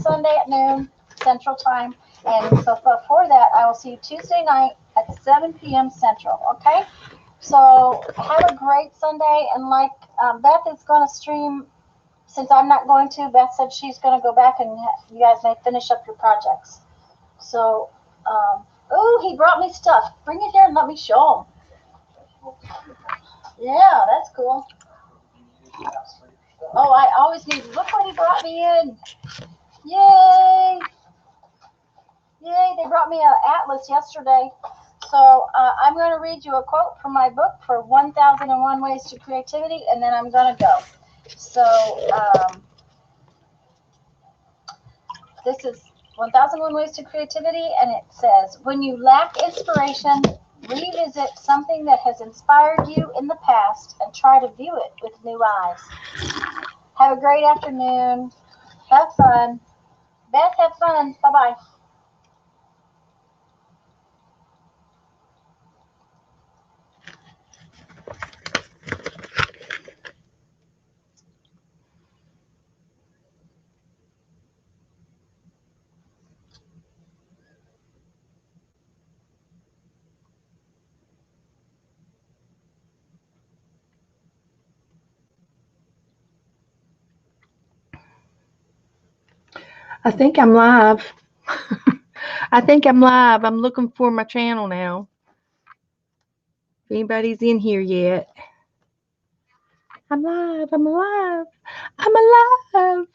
Sunday at noon Central Time. And so before that, I will see you Tuesday night at 7 p.m. Central. Okay? So have a great Sunday. And like Beth is going to stream, since I'm not going to, Beth said she's going to go back and you guys may finish up your projects. So, oh, he brought me stuff. Bring it here and let me show him. Yeah, that's cool. Oh, I always need, look what he brought me in. Yay! Yay, they brought me an atlas yesterday. So I'm going to read you a quote from my book for 1001 Ways to Creativity, and then I'm going to go. So this is 1001 Ways to Creativity, and it says, when you lack inspiration, revisit something that has inspired you in the past and try to view it with new eyes. Have a great afternoon. Have fun. Beth, have fun. Bye-bye. I think I'm live. I think I'm live. I'm looking for my channel now. If anybody's in here yet. I'm live. I'm alive. I'm alive.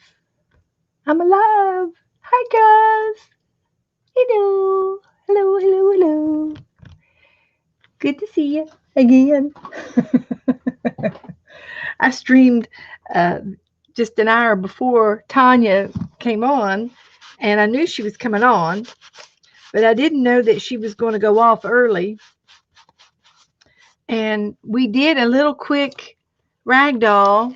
I'm alive. Hi, guys. Hello. Hello, hello, hello. Good to see you again. I streamed just an hour before Tanya came on, and I knew she was coming on, but I didn't know that she was going to go off early. And we did a little quick ragdoll,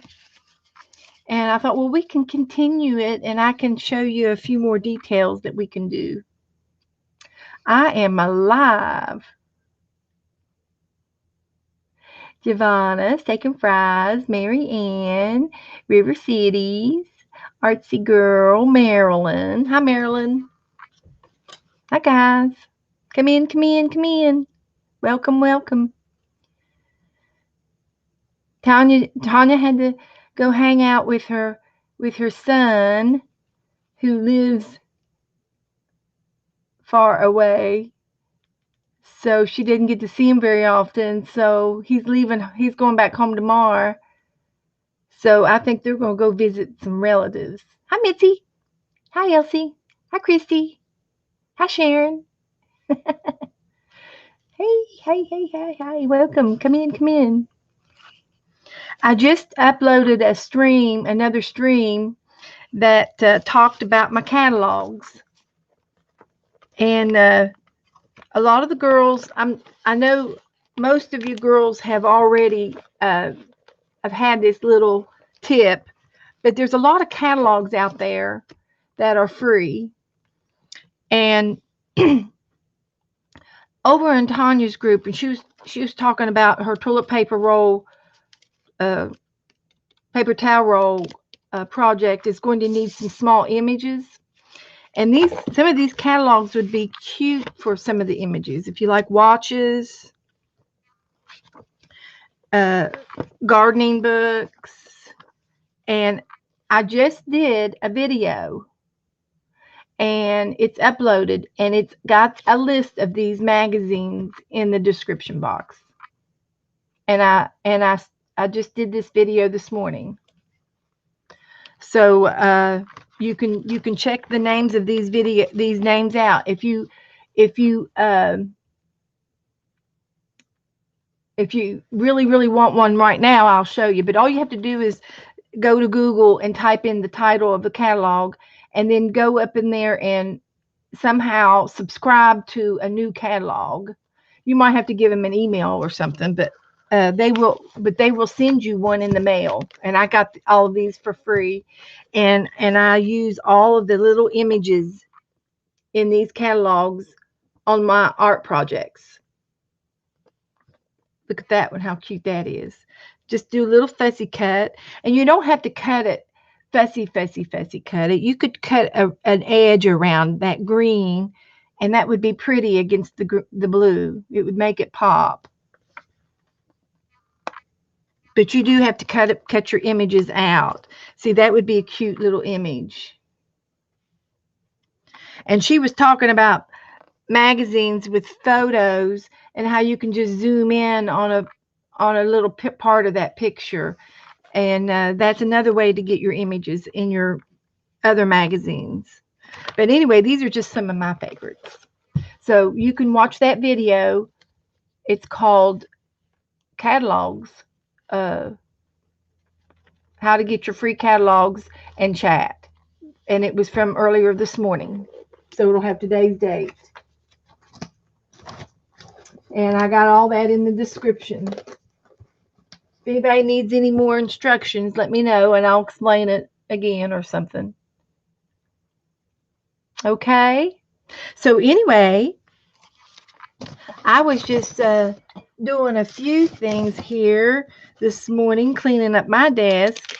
and I thought, well, we can continue it, and I can show you a few more details that we can do. I am alive. Giovanna, Steak and Fries, Mary Ann, River Cities, Artsy Girl, Marilyn. Hi, Marilyn. Hi, guys. Come in, come in, come in. Welcome, welcome. Tanya had to go hang out with her son, who lives far away. So she didn't get to see him very often. So he's going back home tomorrow. So I think they're going to go visit some relatives. Hi, Mitzi. Hi, Elsie. Hi, Christy. Hi, Sharon. Hey. Welcome. Come in, come in. I just uploaded another stream that talked about my catalogs. And a lot of the girls, I know most of you girls have already have had this little tip, but there's a lot of catalogs out there that are free. And over in Tanya's group, and she was talking about her toilet paper roll, paper towel roll project is going to need some small images. And some of these catalogs would be cute for some of the images. If you like watches, gardening books. And I just did a video, and it's uploaded, and it's got a list of these magazines in the description box. And I just did this video this morning. So you can check the names of these names out. If you really want one right now, I'll show you. But all you have to do is go to Google and type in the title of the catalog, and then go up in there and somehow subscribe to a new catalog. You might have to give them an email or something, but they will send you one in the mail. And I got all of these for free, and I use all of the little images in these catalogs on my art projects. Look at that one, how cute that is. Just do a little fussy cut, and you don't have to cut it fussy, fussy, fussy cut it. You could cut an edge around that green, and that would be pretty against the blue. It would make it pop. But you do have to cut your images out. See, that would be a cute little image. And she was talking about magazines with photos and how you can just zoom in on a little part of that picture. And that's another way to get your images in your other magazines. But anyway, these are just some of my favorites. So you can watch that video. It's called Catalogs. Uh, how to get your free catalogs and chat. And it was from earlier this morning. So it'll have today's date. And I got all that in the description. If anybody needs any more instructions, let me know and I'll explain it again or something. Okay? So anyway, I was just doing a few things here this morning, cleaning up my desk,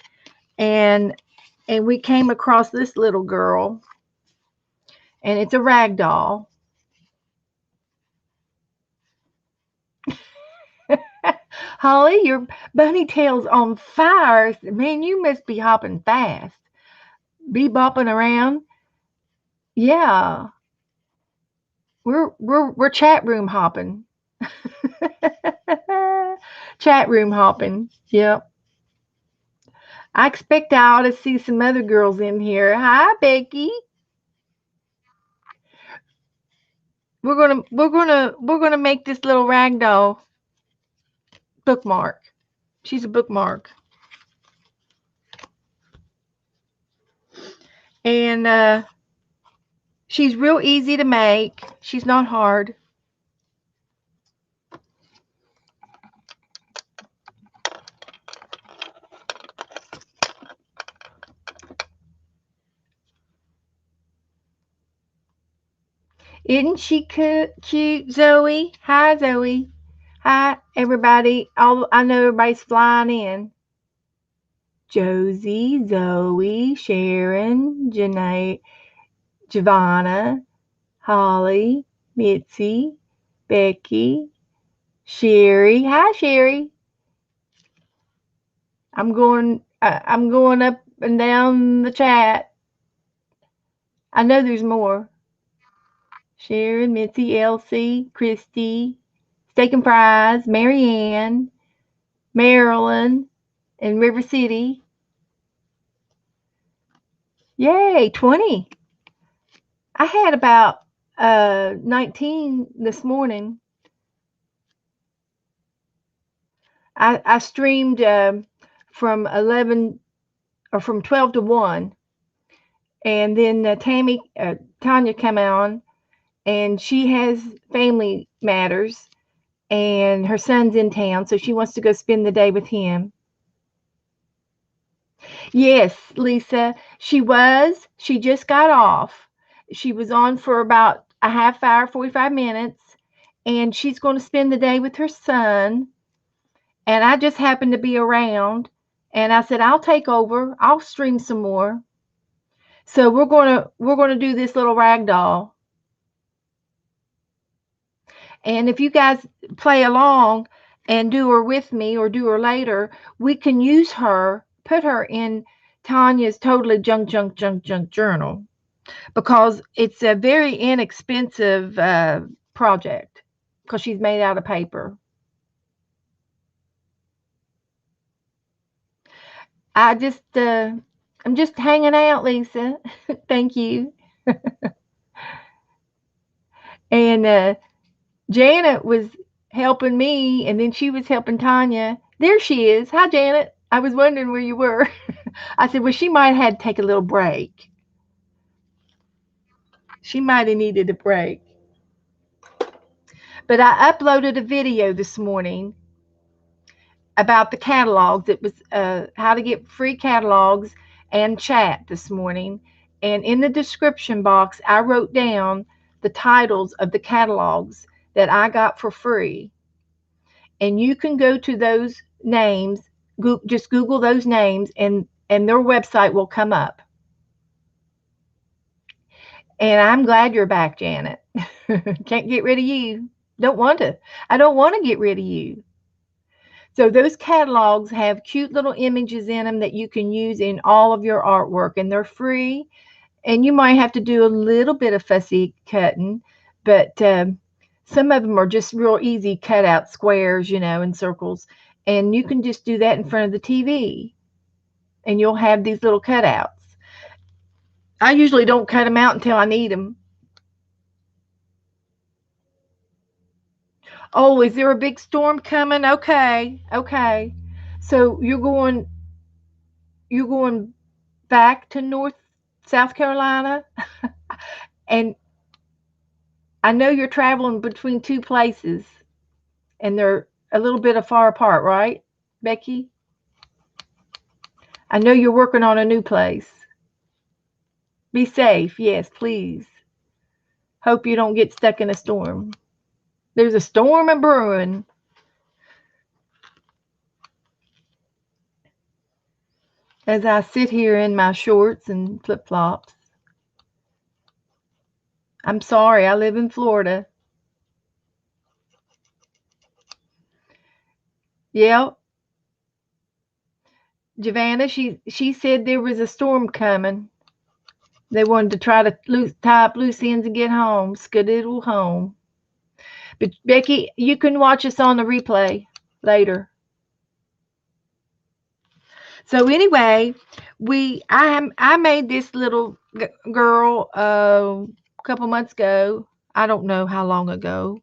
and we came across this little girl, and it's a rag doll. Holly, your bunny tail's on fire. Man, you must be hopping fast. Be bopping around. Yeah. We're chat room hopping. Chat room hopping. Yep. I expect I ought to see some other girls in here. Hi, Becky. We're gonna make this little rag doll bookmark. She's a bookmark. And she's real easy to make. She's not hard. Isn't she cute, Zoe? Hi, Zoe. Hi, everybody. I know everybody's flying in. Josie, Zoe, Sharon, Janae, Giovanna, Holly, Mitzi, Becky, Sherry. Hi, Sherry. I'm going up and down the chat. I know there's more. Sharon, Mitzi, Elsie, Christy, Steak and Fries, Marianne, Marilyn, and River City. Yay, 20. I had about 19 this morning. I streamed from 11 or from 12 to 1. And then Tanya came on, and she has family matters, and her son's in town, so she wants to go spend the day with him. Yes, Lisa, she just got off. She was on for about a half hour, 45 minutes, and she's going to spend the day with her son. And I just happened to be around, and I said, I'll take over. I'll stream some more. So we're going to do this little rag doll. And if you guys play along and do her with me or do her later, we can use her, put her in Tanya's Totally Junk Journal, because it's a very inexpensive project because she's made out of paper. I'm just hanging out, Lisa. Thank you. And Janet was helping me, and then she was helping Tanya. There she is. Hi, Janet. I was wondering where you were. I said, well, she might have had to take a little break. She might have needed a break. But I uploaded a video this morning about the catalogs. It was how to get free catalogs and chat this morning. And in the description box, I wrote down the titles of the catalogs that I got for free. And you can go to those names, just Google those names, and and their website will come up. And I'm glad you're back, Janet. Can't get rid of you. Don't want to. I don't want to get rid of you. So those catalogs have cute little images in them that you can use in all of your artwork, and they're free. And you might have to do a little bit of fussy cutting, but some of them are just real easy cutout squares, and circles. And you can just do that in front of the TV, and you'll have these little cutouts. I usually don't cut them out until I need them. Oh, is there a big storm coming? Okay, okay. So you're going back to South Carolina, and I know you're traveling between two places, and they're a little bit far apart, right, Becky? I know you're working on a new place. Be safe, yes, please. Hope you don't get stuck in a storm. There's a storm a brewing. As I sit here in my shorts and flip-flops. I'm sorry, I live in Florida. Yeah, Giovanna, she said there was a storm coming. They wanted to try to tie up loose ends and get home, skedaddle home. But Becky, you can watch us on the replay later. So anyway, I made this little girl a couple months ago. I don't know how long ago.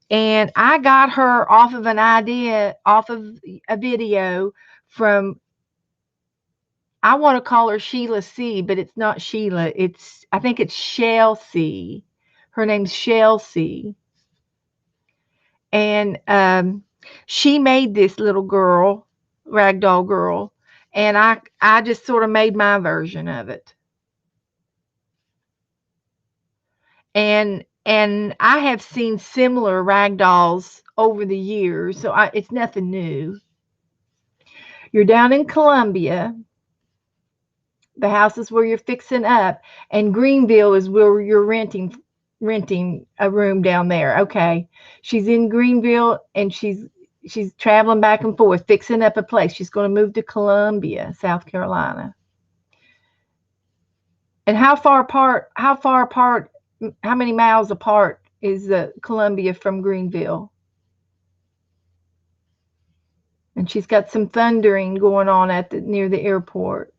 And I got her off of an idea, off of a video from, I want to call her Sheila C, but it's not Sheila. I think it's Shell C. Her name's Shell C. And she made this little girl, ragdoll girl, and I just sort of made my version of it. And I have seen similar ragdolls over the years, so it's nothing new. You're down in Columbia. The house is where you're fixing up, and Greenville is where you're renting a room down there. Okay. She's in Greenville, and she's traveling back and forth, fixing up a place. She's going to move to Columbia, South Carolina. And how many miles apart is Columbia from Greenville? And she's got some thundering going on near the airport.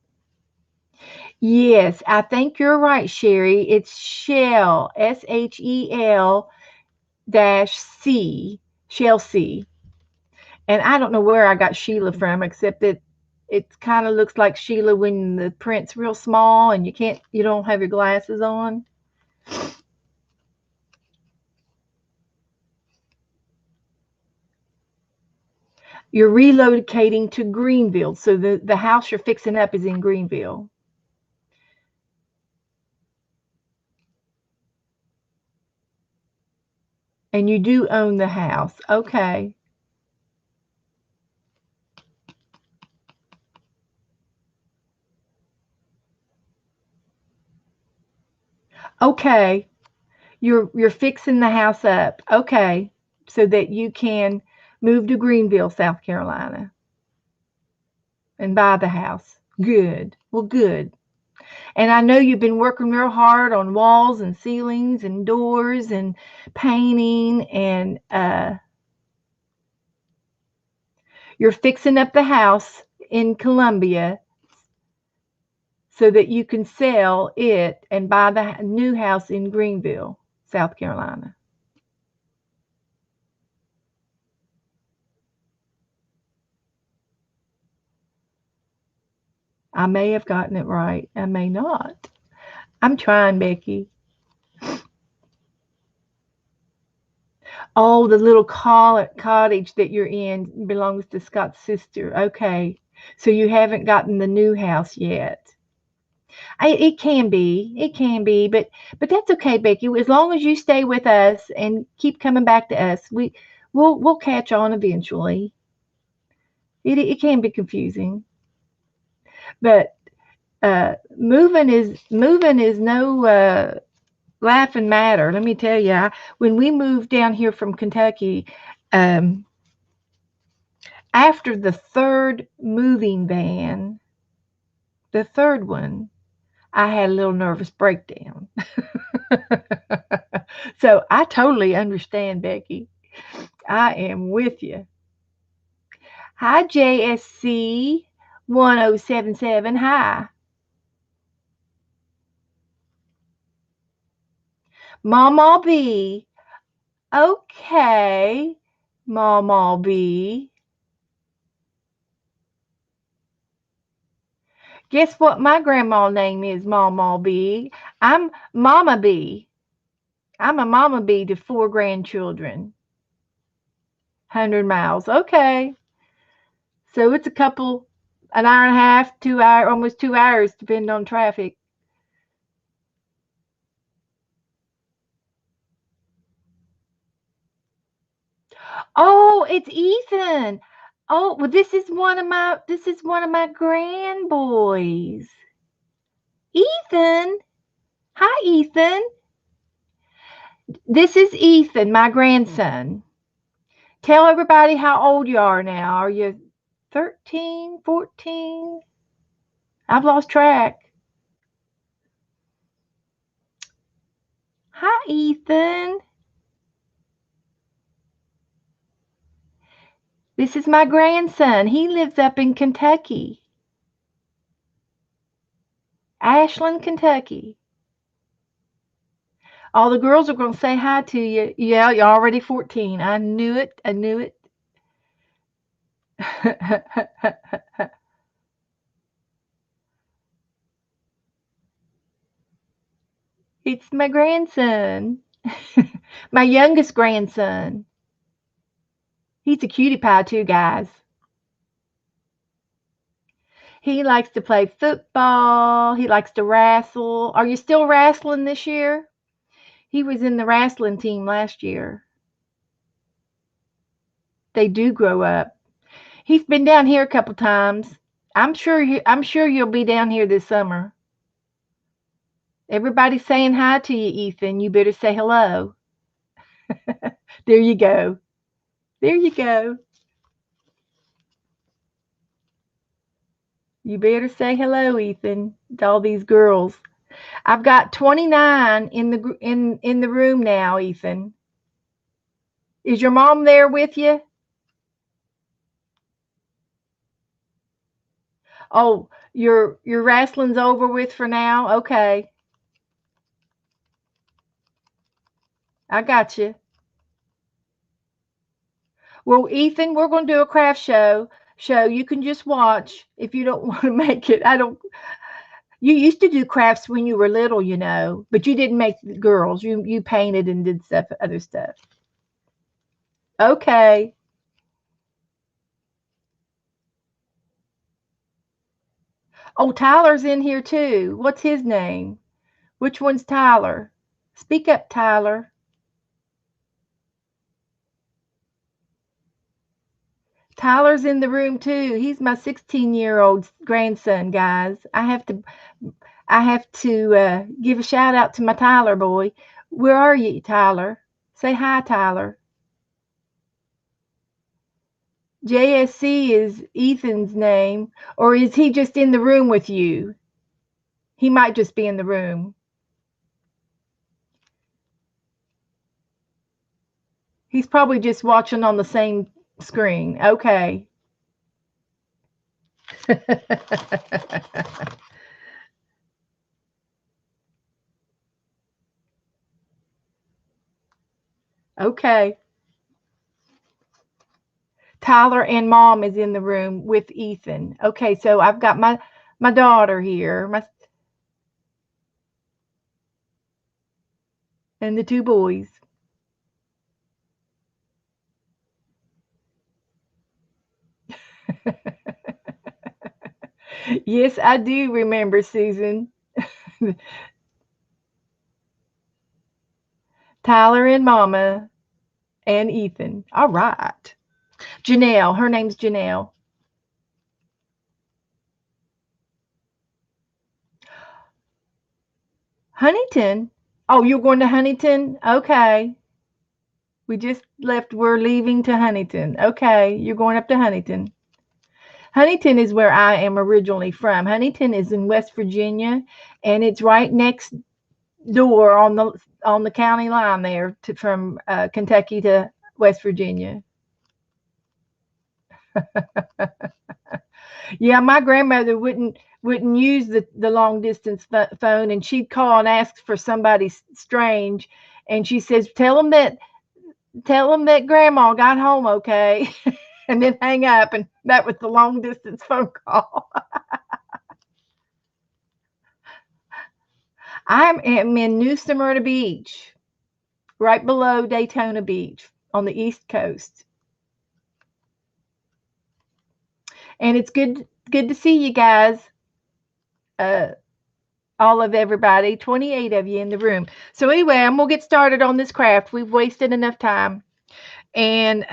Yes, I think you're right, Sherry. It's Shell, Shel -C, Shell C. And I don't know where I got Sheila from, except that it kind of looks like Sheila when the print's real small and you don't have your glasses on. You're relocating to Greenville, so the house you're fixing up is in Greenville. And you do own the house. Okay. Okay. You're fixing the house up. Okay. So that you can move to Greenville, South Carolina, and buy the house. Good. Well, good. And I know you've been working real hard on walls and ceilings and doors and painting, and you're fixing up the house in Columbia so that you can sell it and buy the new house in Greenville, South Carolina. I may have gotten it right. I may not. I'm trying, Becky. Oh, the little cottage that you're in belongs to Scott's sister. Okay. So you haven't gotten the new house yet. It can be, but that's okay, Becky. As long as you stay with us and keep coming back to us, we'll catch on eventually. It can be confusing. But moving is no laughing matter. Let me tell you, when we moved down here from Kentucky, um, after the third moving van, the third one, I had a little nervous breakdown. So I totally understand, Becky. I am with you. Hi, JSC 1077. Hi. Mama B. Okay. Mama B. Guess what my grandma name is, Mama B? I'm Mama B. I'm a Mama B to 4 grandchildren. 100 miles. Okay. So it's an hour and a half, 2 hour, almost 2 hours, depending on traffic. Oh, it's Ethan. Oh, well, this is one of my grandboys. Ethan. Hi, Ethan. This is Ethan, my grandson. Tell everybody how old you are now. Are you 13, 14? I've lost track. Hi, Ethan. This is my grandson. He lives up in Kentucky, Ashland, Kentucky. All the girls are going to say hi to you. Yeah, you're already 14. I knew it. I knew it. It's my grandson, my youngest grandson. He's a cutie pie too, guys. He likes to play football. He likes to wrestle. Are you still wrestling this year? He was in the wrestling team last year. They do grow up. He's been down here a couple times. I'm sure you'll be down here this summer. Everybody's saying hi to you, Ethan. You better say hello. There you go. There you go. You better say hello, Ethan, to all these girls. I've got 29 in the room now, Ethan. Is your mom there with you? Oh, your wrestling's over with for now? Okay. I got you. Well, Ethan, we're going to do a craft show. You can just watch if you don't want to make it. I don't You used to do crafts when you were little, but you didn't make the girls. You painted and did other stuff. Okay. Oh, Tyler's in here too. What's his name? Which one's Tyler? Speak up, Tyler. Tyler's in the room too. He's my 16-year-old grandson, guys. I have to give a shout out to my Tyler boy. Where are you, Tyler? Say hi, Tyler. JSC is Ethan's name, or is he just in the room with you? He might just be in the room. He's probably just watching on the same screen. Okay. Okay. Tyler and mom is in the room with Ethan. Okay, so I've got my daughter here, and the two boys. Yes, I do remember, Susan. Tyler and mama and Ethan. All right. Janelle, her name's Janelle. Huntington? Oh, you're going to Huntington? Okay. We just left. We're leaving to Huntington. Okay. You're going up to Huntington. Huntington is where I am originally from. Huntington is in West Virginia, and it's right next door on the county line there from Kentucky to West Virginia. Yeah, my grandmother wouldn't use the long distance phone, and she'd call and ask for somebody strange, and she says, tell them that grandma got home okay," and then hang up, and that was the long distance phone call. I am in New Smyrna Beach, right below Daytona Beach on the East Coast. And it's good to see you guys. All of everybody, 28 of you in the room. So anyway, I'm gonna get started on this craft. We've wasted enough time. And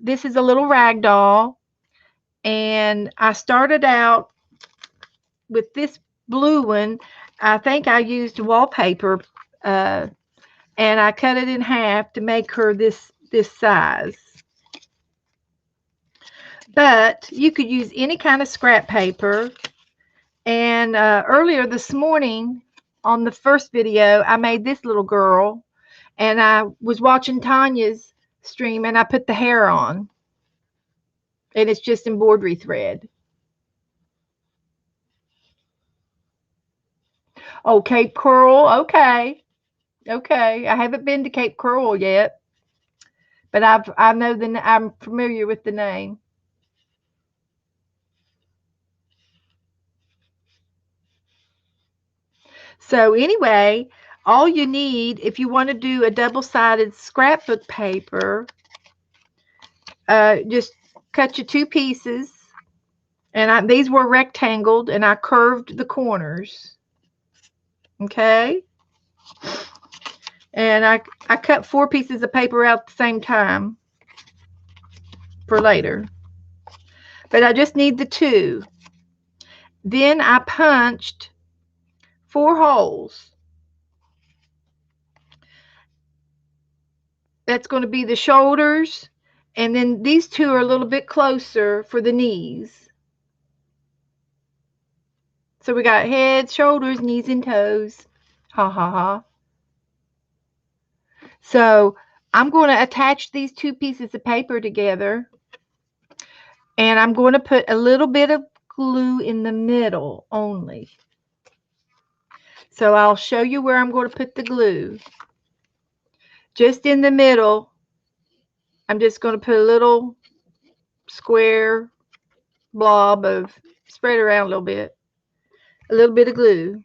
this is a little rag doll. And I started out with this blue one. I think I used wallpaper, and I cut it in half to make her this size. But you could use any kind of scrap paper. And earlier this morning on the first video, I made this little girl, and I was watching Tanya's stream, and I put the hair on, and it's just embroidery thread. Oh, Cape Coral. Okay. I haven't been to Cape Coral yet, but I'm familiar with the name. So anyway, all you need, if you want to do a double-sided scrapbook paper, just cut your 2 pieces, and these were rectangled, and I curved the corners. Okay, and I cut 4 pieces of paper out at the same time for later, but I just need the 2. Then I punched 4 holes. That's going to be the shoulders, and then these 2 are a little bit closer for the knees. So we got head, shoulders, knees, and toes. Ha ha ha. So I'm going to attach these 2 pieces of paper together, and I'm going to put a little bit of glue in the middle only. So I'll show you where I'm going to put the glue. Just in the middle, I'm just going to put a little square blob of, spread around a little bit of glue.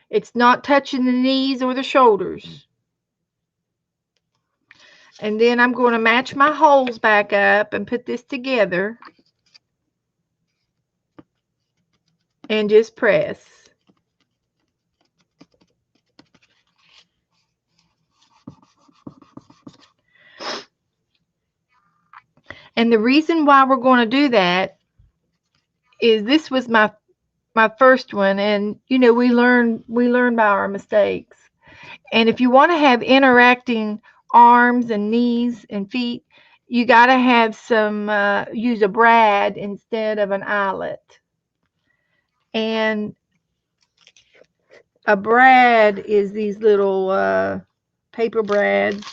It's not touching the knees or the shoulders. And then I'm going to match my holes back up and put this together and just press. And the reason why we're going to do that is this was my first one, and you know, we learn by our mistakes. And if you want to have interacting arms and knees and feet, you got to have some use a brad instead of an eyelet. And a brad is these little paper brads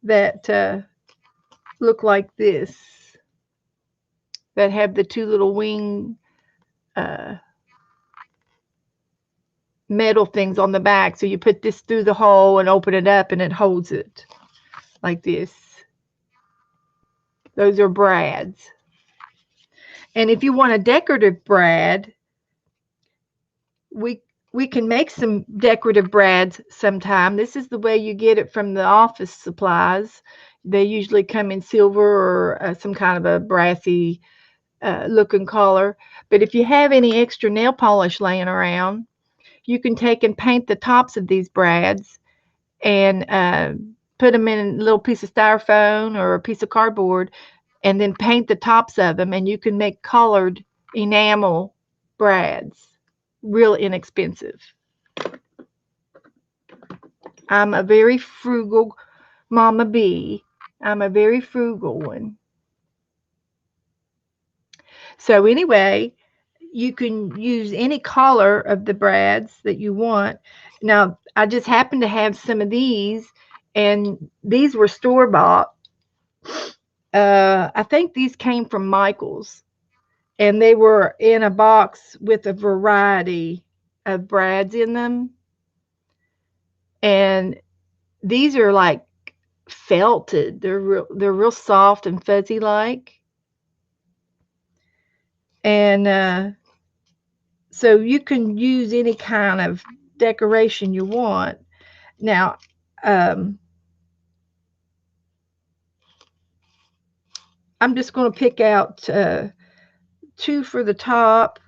that look like this, that have the 2 little wing metal things on the back. So you put this through the hole and open it up, and it holds it like this. Those are brads. And if you want a decorative brad, we can make some decorative brads sometime. This is the way you get it from the office supplies. They usually come in silver or some kind of a brassy looking color. But if you have any extra nail polish laying around, you can take and paint the tops of these brads and put them in a little piece of styrofoam or a piece of cardboard and then paint the tops of them, and you can make colored enamel brads, real inexpensive. I'm a very frugal mama bee. I'm a very frugal one. So anyway, you can use any color of the brads that you want. Now, I just happen to have some of these, and these were store-bought. I think these came from Michael's, and they were in a box with a variety of brads in them. And these are like felted. They're real soft and fuzzy like. And so you can use any kind of decoration you want. Now, I'm just going to pick out 2 for the top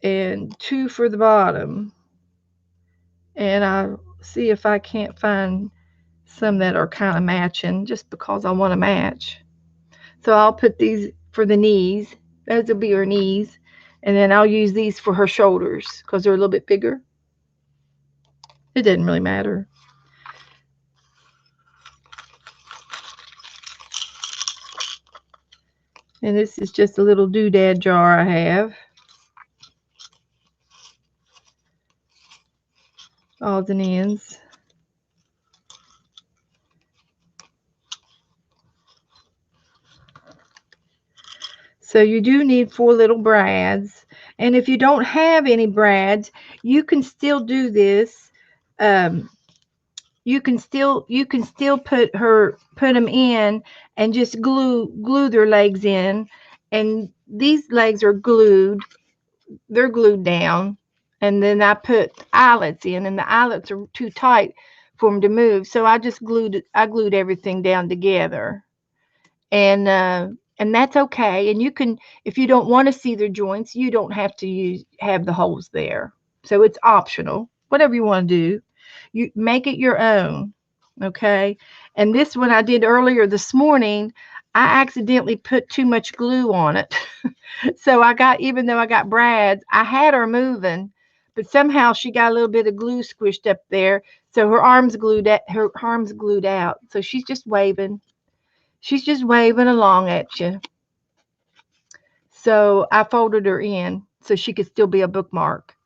and 2 for the bottom. And I'll see if I can't find some that are kind of matching, just because I want to match. So I'll put these for the knees. Those will be her knees. And then I'll use these for her shoulders because they're a little bit bigger. It doesn't really matter. And this is just a little doodad jar I have. Odds and ends. So you do need 4 little brads. And if you don't have any brads, you can still do this. You can still put them in and just glue their legs in. And these legs are glued. They're glued down. And then I put eyelets in, and the eyelets are too tight for them to move. So I glued everything down together. And that's okay. And you can, if you don't want to see their joints, you don't have to have the holes there. So it's optional. Whatever you want to do, you make it your own. Okay. And this one I did earlier this morning, I accidentally put too much glue on it. So even though I got brads, I had her moving, but somehow she got a little bit of glue squished up there. So her arms glued out. So she's just waving. She's just waving along at you. So I folded her in so she could still be a bookmark.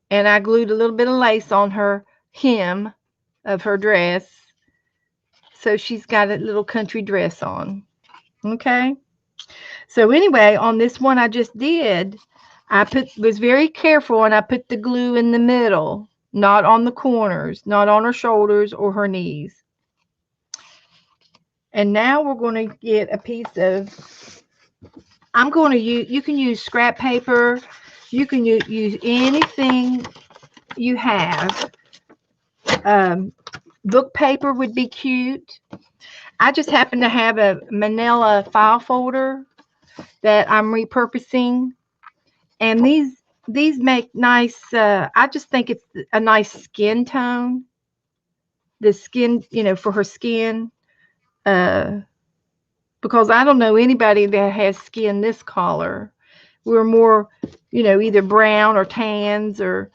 And I glued a little bit of lace on her hem of her dress. So she's got a little country dress on. Okay. So anyway, on this one I just did, was very careful, and I put the glue in the middle, not on the corners, not on her shoulders or her knees. And now we're going to get a piece of, you can use scrap paper. You can use anything you have. Book paper would be cute. I just happen to have a manila file folder that I'm repurposing. And these make nice, I just think it's a nice skin tone. The skin, for her skin. Because I don't know anybody that has skin this color. We're more, either brown or tans or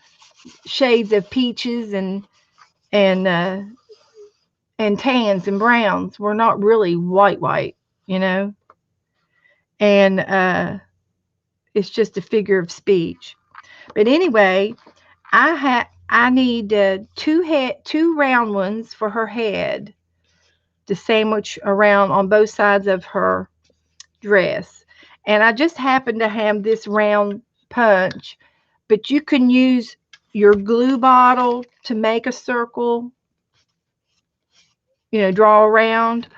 shades of peaches and tans and browns. We're not really white, And it's just a figure of speech. But anyway, I need 2 round ones for her head to sandwich around on both sides of her dress. And I just happen to have this round punch, but you can use your glue bottle to make a circle, draw around,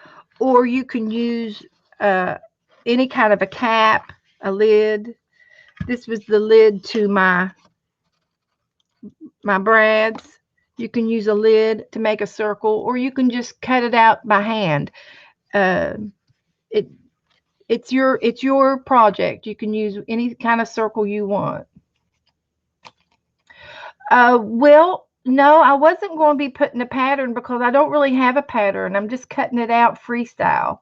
or you can use any kind of a cap, a lid. This was the lid to my brads. You can use a lid to make a circle, or you can just cut it out by hand. It's your project. You can use any kind of circle you want. Well, No, I wasn't going to be putting a pattern because I don't really have a pattern. I'm just cutting it out freestyle.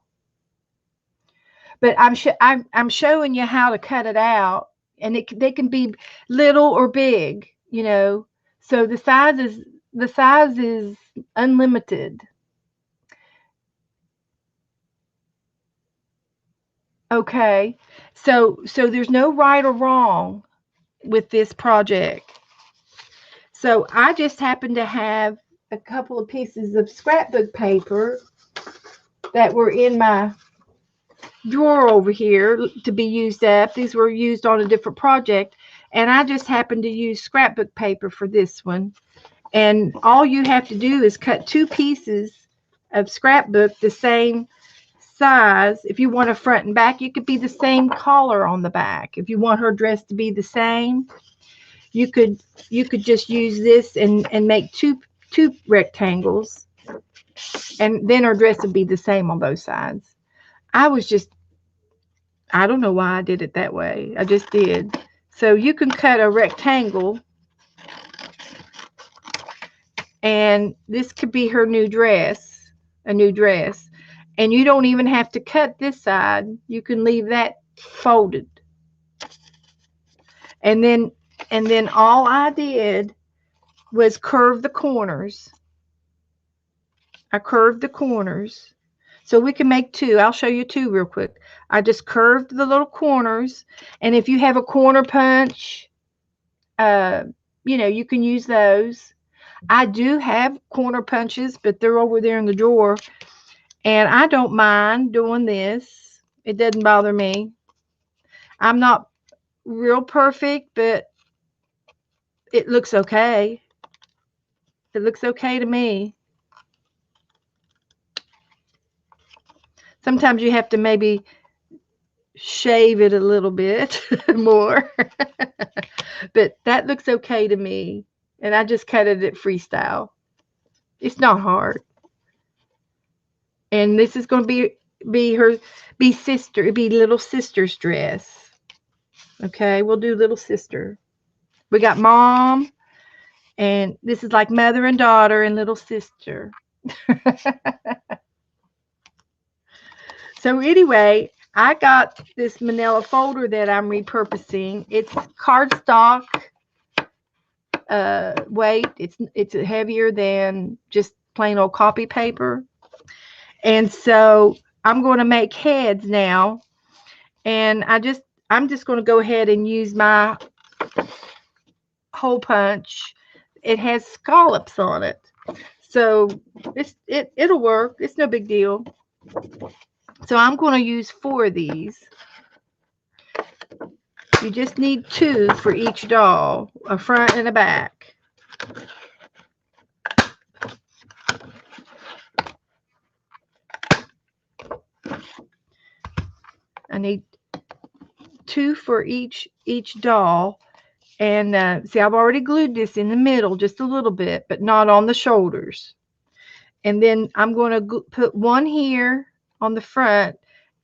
But I'm showing you how to cut it out, and they can be little or big, you know. So the size is unlimited. Okay. So there's no right or wrong with this project. So I just happen to have a couple of pieces of scrapbook paper that were in my drawer over here to be used up. These were used on a different project, and I just happened to use scrapbook paper for this one. And all you have to do is cut two pieces of scrapbook the same size. If you want a front and back, you could be the same color on the back. If you want her dress to be the same, you could just use this and make two rectangles, and then her dress would be the same on both sides. I don't know why I did it that way. I just did. So you can cut a rectangle, and this could be her new dress, a new dress. And you don't even have to cut this side. You can leave that folded. And then all I did was curve the corners. I curved the corners. So we can make two. I'll show you two real quick. I just curved the little corners. And if you have a corner punch, uh, you can use those. I do have corner punches, but they're over there in the drawer. And I don't mind doing this. It doesn't bother me. I'm not real perfect, but it looks okay. It looks okay to me. Sometimes you have to maybe shave it a little bit more. But that looks okay to me. And I just cut it freestyle. It's not hard. And this is going to be little sister's dress. Okay, we'll do little sister. We got mom, and this is like mother and daughter and little sister. So anyway, I got this manila folder that I'm repurposing. It's cardstock weight. It's heavier than just plain old copy paper. And so I'm going to make heads now. And I'm just going to go ahead and use my hole punch. It has scallops on it. So it'll work. It's no big deal. So I'm going to use 4 of these. You just need 2 for each doll, a front and a back. I need 2 for each doll. And see, I've already glued this in the middle just a little bit, but not on the shoulders. And then I'm going to put 1 here on the front,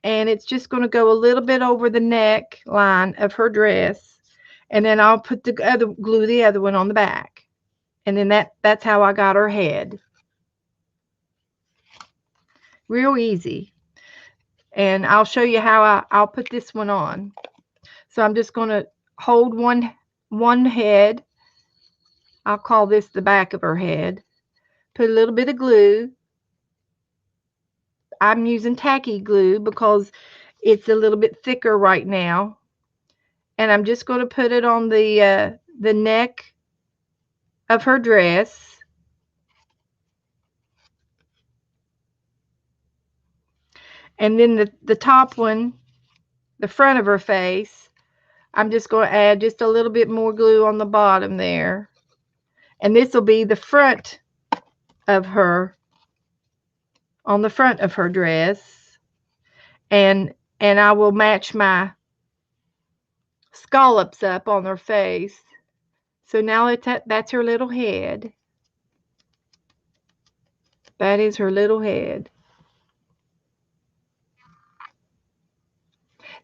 and it's just going to go a little bit over the neck line of her dress. And then I'll put glue the other one on the back. And then that's how I got her head. Real easy. And I'll show you how I'll put this one on. So I'm just going to hold one head. I'll call this the back of her head. Put a little bit of glue. I'm using tacky glue because it's a little bit thicker right now. And I'm just going to put it on the neck of her dress. And then the top one, the front of her face, I'm just going to add just a little bit more glue on the bottom there. And this will be the front of her, on the front of her dress. And I will match my scallops up on her face. So now that's her little head. That is her little head.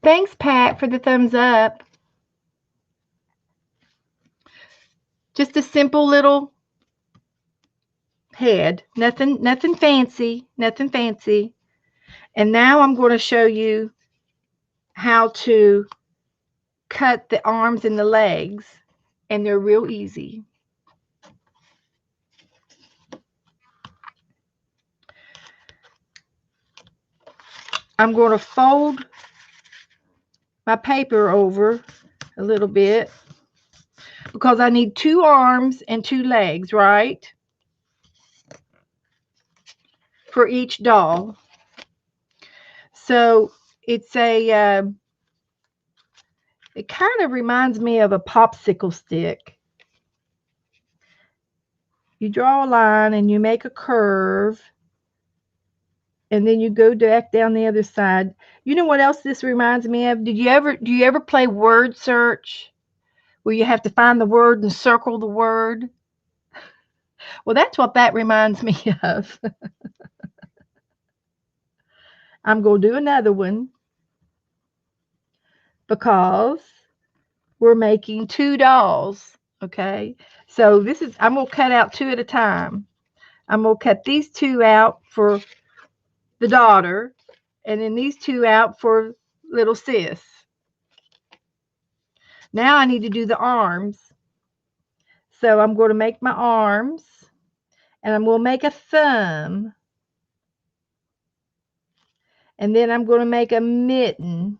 Thanks, Pat, for the thumbs up. Just a simple little head. Nothing fancy, nothing fancy. And now I'm going to show you how to cut the arms and the legs, and they're real easy. I'm going to fold my paper over a little bit because I need 2 arms and 2 legs, right? For each doll. So it's a, it kind of reminds me of a popsicle stick. You draw a line and you make a curve, and then you go back down the other side. You know what else this reminds me of? Do you ever play word search, where you have to find the word and circle the word? Well, that's what that reminds me of. I'm going to do another one because we're making 2 dolls, okay? So I'm going to cut out 2 at a time. I'm going to cut these 2 out for the daughter, and then these 2 out for little sis. Now I need to do the arms. So I'm going to make my arms, and I'm going to make a thumb, and then I'm going to make a mitten.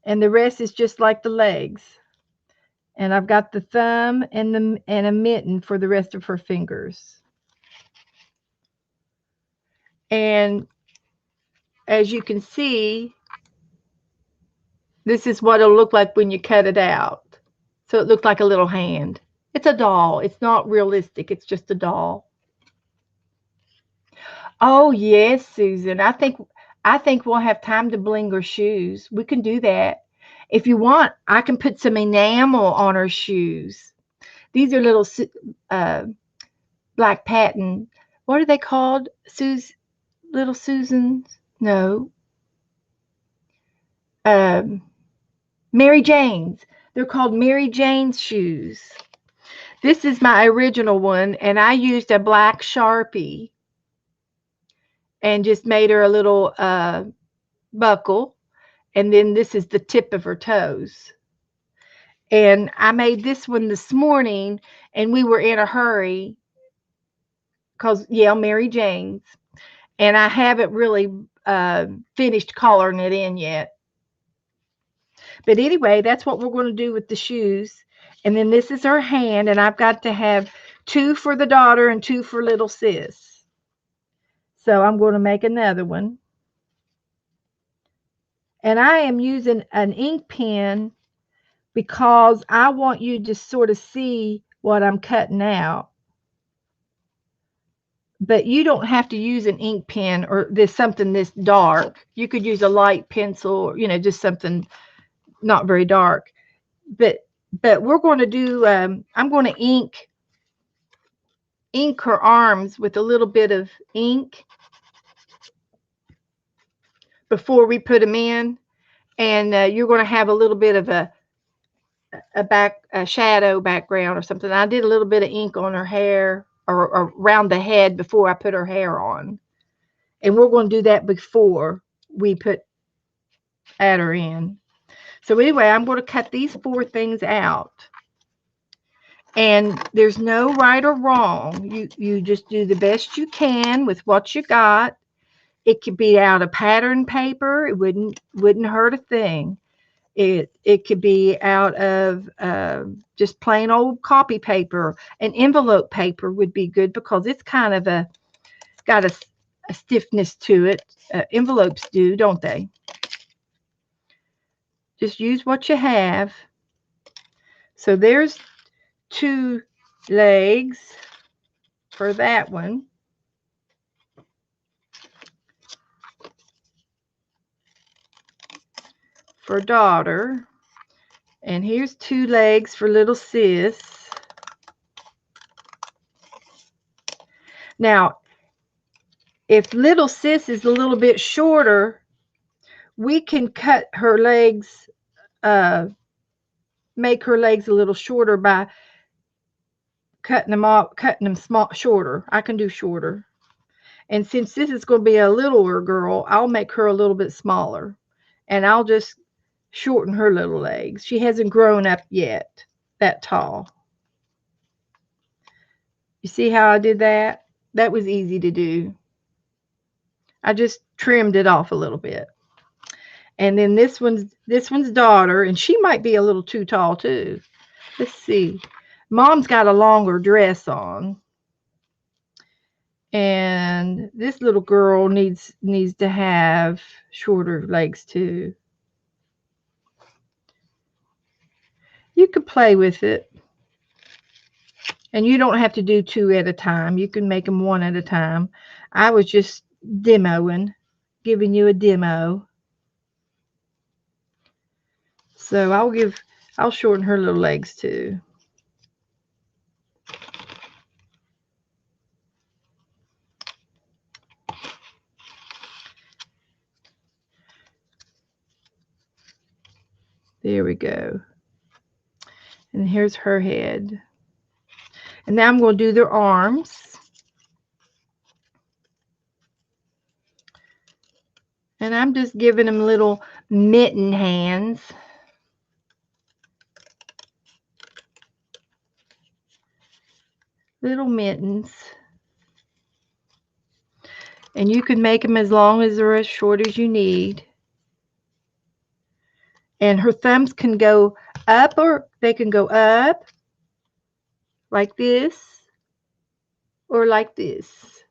And the rest is just like the legs. And I've got the thumb and a mitten for the rest of her fingers. And as you can see, this is what it'll look like when you cut it out. So it looks like a little hand. It's a doll. It's not realistic. It's just a doll. Oh yes, Susan. I think we'll have time to bling her shoes. We can do that. If you want, I can put some enamel on her shoes. These are little black patent. What are they called? Little Susans? No. Mary Jane's. They're called Mary Jane's shoes. This is my original one, and I used a black Sharpie and just made her a little buckle. And then this is the tip of her toes. And I made this one this morning, and we were in a hurry because, yeah, Mary Jane's. And I haven't really finished coloring it in yet. But anyway, that's what we're going to do with the shoes. And then this is her hand, and I've got to have 2 for the daughter and 2 for little sis. So I'm going to make another one. And I am using an ink pen because I want you to sort of see what I'm cutting out. But you don't have to use an ink pen or something this dark. You could use a light pencil, or, just something not very dark. But we're going to do, I'm going to ink her arms with a little bit of ink before we put them in. And you're going to have a little bit of a shadow background or something. I did a little bit of ink on her hair or around the head before I put her hair on. And we're going to do that before we add her in. So anyway, I'm going to cut these 4 things out. And there's no right or wrong. You just do the best you can with what you got. It could be out of pattern paper. It wouldn't hurt a thing. It could be out of just plain old copy paper. An envelope paper would be good because it's kind of got a stiffness to it. Envelopes do, don't they? Just use what you have. So there's 2 legs for that one. For daughter. And here's 2 legs for little sis. Now, if little sis is a little bit shorter, we can cut her legs make her legs a little shorter by cutting them small shorter. I can do shorter. And since this is going to be a littler girl, I'll make her a little bit smaller. And I'll just shorten her little legs. She hasn't grown up yet that tall. You see how I did that? That was easy to do. I just trimmed it off a little bit. And then this one's daughter, and she might be a little too tall too. Let's see. Mom's got a longer dress on. And this little girl needs to have shorter legs too. You could play with it. And you don't have to do two at a time. You can make them one at a time. I was just demoing, giving you a demo. So I'll shorten her little legs too. There we go. And here's her head. And now I'm going to do their arms. And I'm just giving them little mitten hands. Little mittens. And you can make them as long as or as short as you need. And her thumbs can go up, or they can go up like this or like this.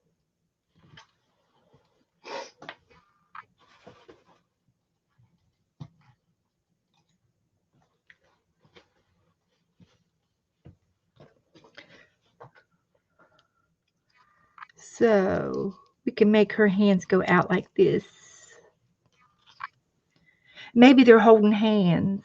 So we can make her hands go out like this. Maybe they're holding hands.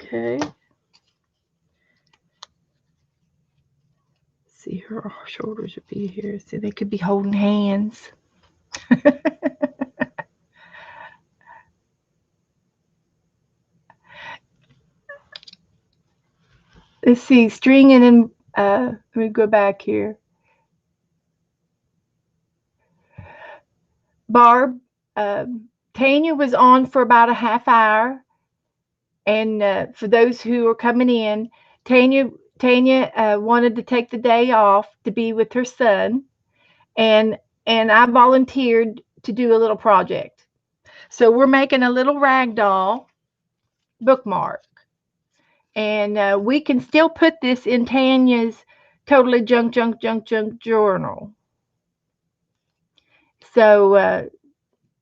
Okay. See, her shoulders would be here. See, they could be holding hands. Let's see, stringing and let me go back here. Barb, Tanya was on for about a half hour. And for those who are coming in, Tanya wanted to take the day off to be with her son, and I volunteered to do a little project. So we're making a little rag doll bookmark, and we can still put this in Tanya's Totally Junk journal. So,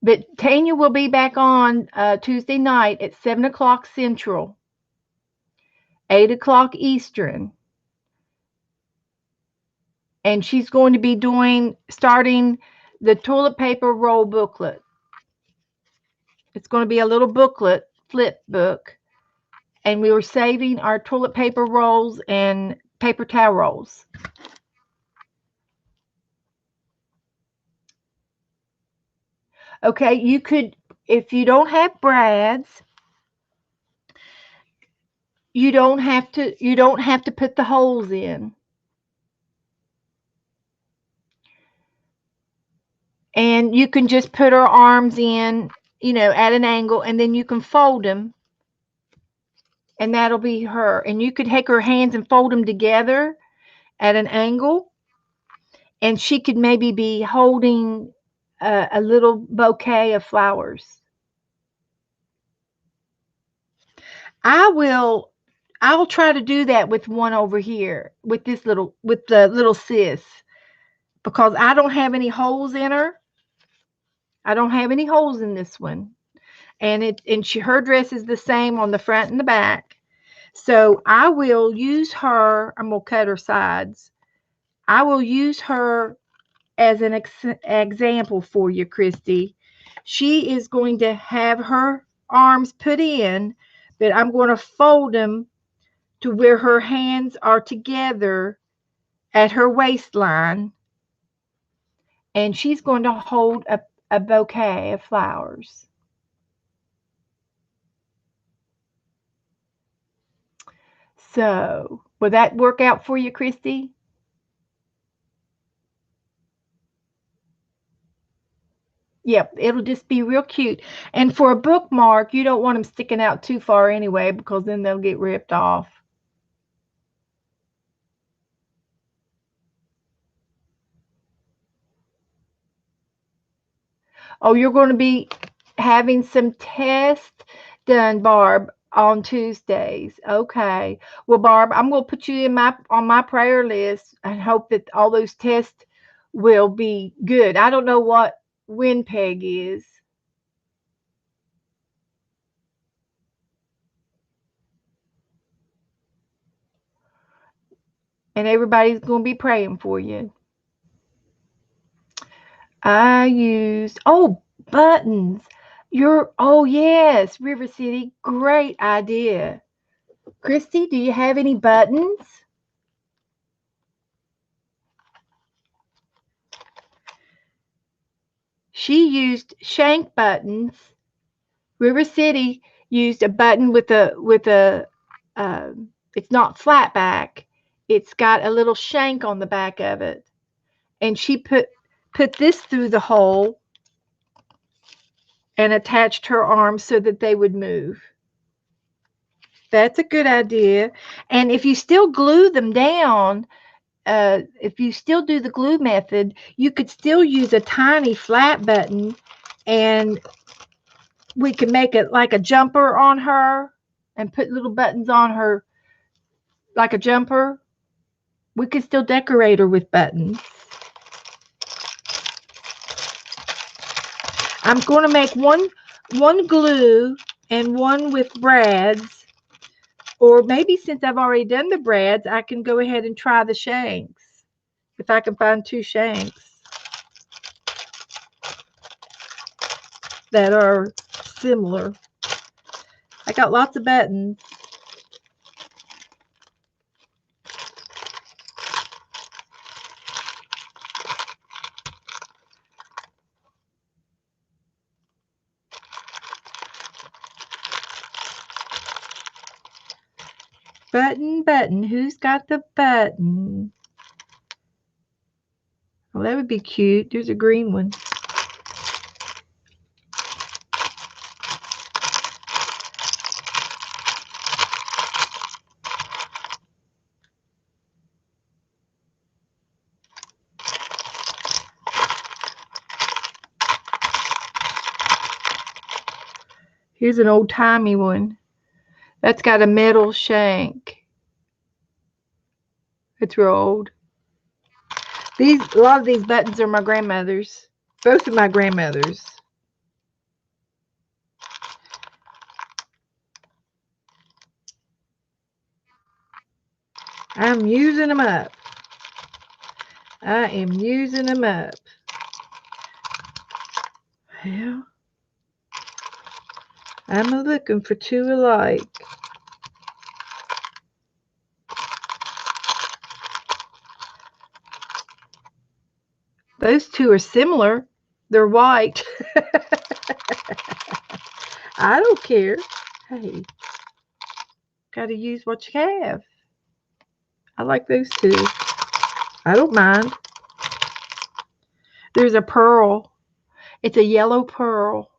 but Tanya will be back on Tuesday night at 7 o'clock Central, 8 o'clock Eastern. And she's going to be starting the toilet paper roll booklet. It's going to be a little booklet, flip book. And we were saving our toilet paper rolls and paper towel rolls. Okay, you could, if you don't have brads, you don't have to put the holes in. And you can just put her arms in, at an angle, and then you can fold them. And that'll be her. And you could take her hands and fold them together at an angle. And she could maybe be holding a little bouquet of flowers. I'll try to do that with one over here, with the little sis, because I don't have any holes in her. I don't have any holes in this one. And her dress is the same on the front and the back. So I will use her. I'm going to cut her sides. I will use her as an example for you, Christy. She is going to have her arms put in, but I'm going to fold them to where her hands are together at her waistline, and she's going to hold a bouquet of flowers. So, will that work out for you, Christy? Yep, it'll just be real cute. And for a bookmark, you don't want them sticking out too far anyway, because then they'll get ripped off. Oh, you're going to be having some tests done, Barb, on Tuesdays. Okay. Well, Barb, I'm going to put you in on my prayer list and hope that all those tests will be good. I don't know what WinPeg is. And everybody's going to be praying for you. I used, buttons. Oh, yes, River City. Great idea. Christy, do you have any buttons? She used shank buttons. River City used a button with a it's not flat back. It's got a little shank on the back of it. And she put this through the hole and attached her arms so that they would move. That's a good idea. And if you still glue them down, if you still do the glue method, you could still use a tiny flat button, and we can make it like a jumper on her and put little buttons on her like a jumper. We could still decorate her with buttons. I'm going to make one glue and one with brads, or maybe since I've already done the brads, I can go ahead and try the shanks, if I can find two shanks that are similar. I got lots of buttons. Button, who's got the button? Well, that would be cute. There's a green one. Here's an old-timey one. That's got a metal shank. It's real old. A lot of these buttons are my grandmother's. Both of my grandmothers. I'm using them up. I am using them up. Well, I'm looking for two alike. Those two are similar. They're white. I don't care. Hey, got to use what you have. I like those two. I don't mind. There's a pearl. It's a yellow pearl.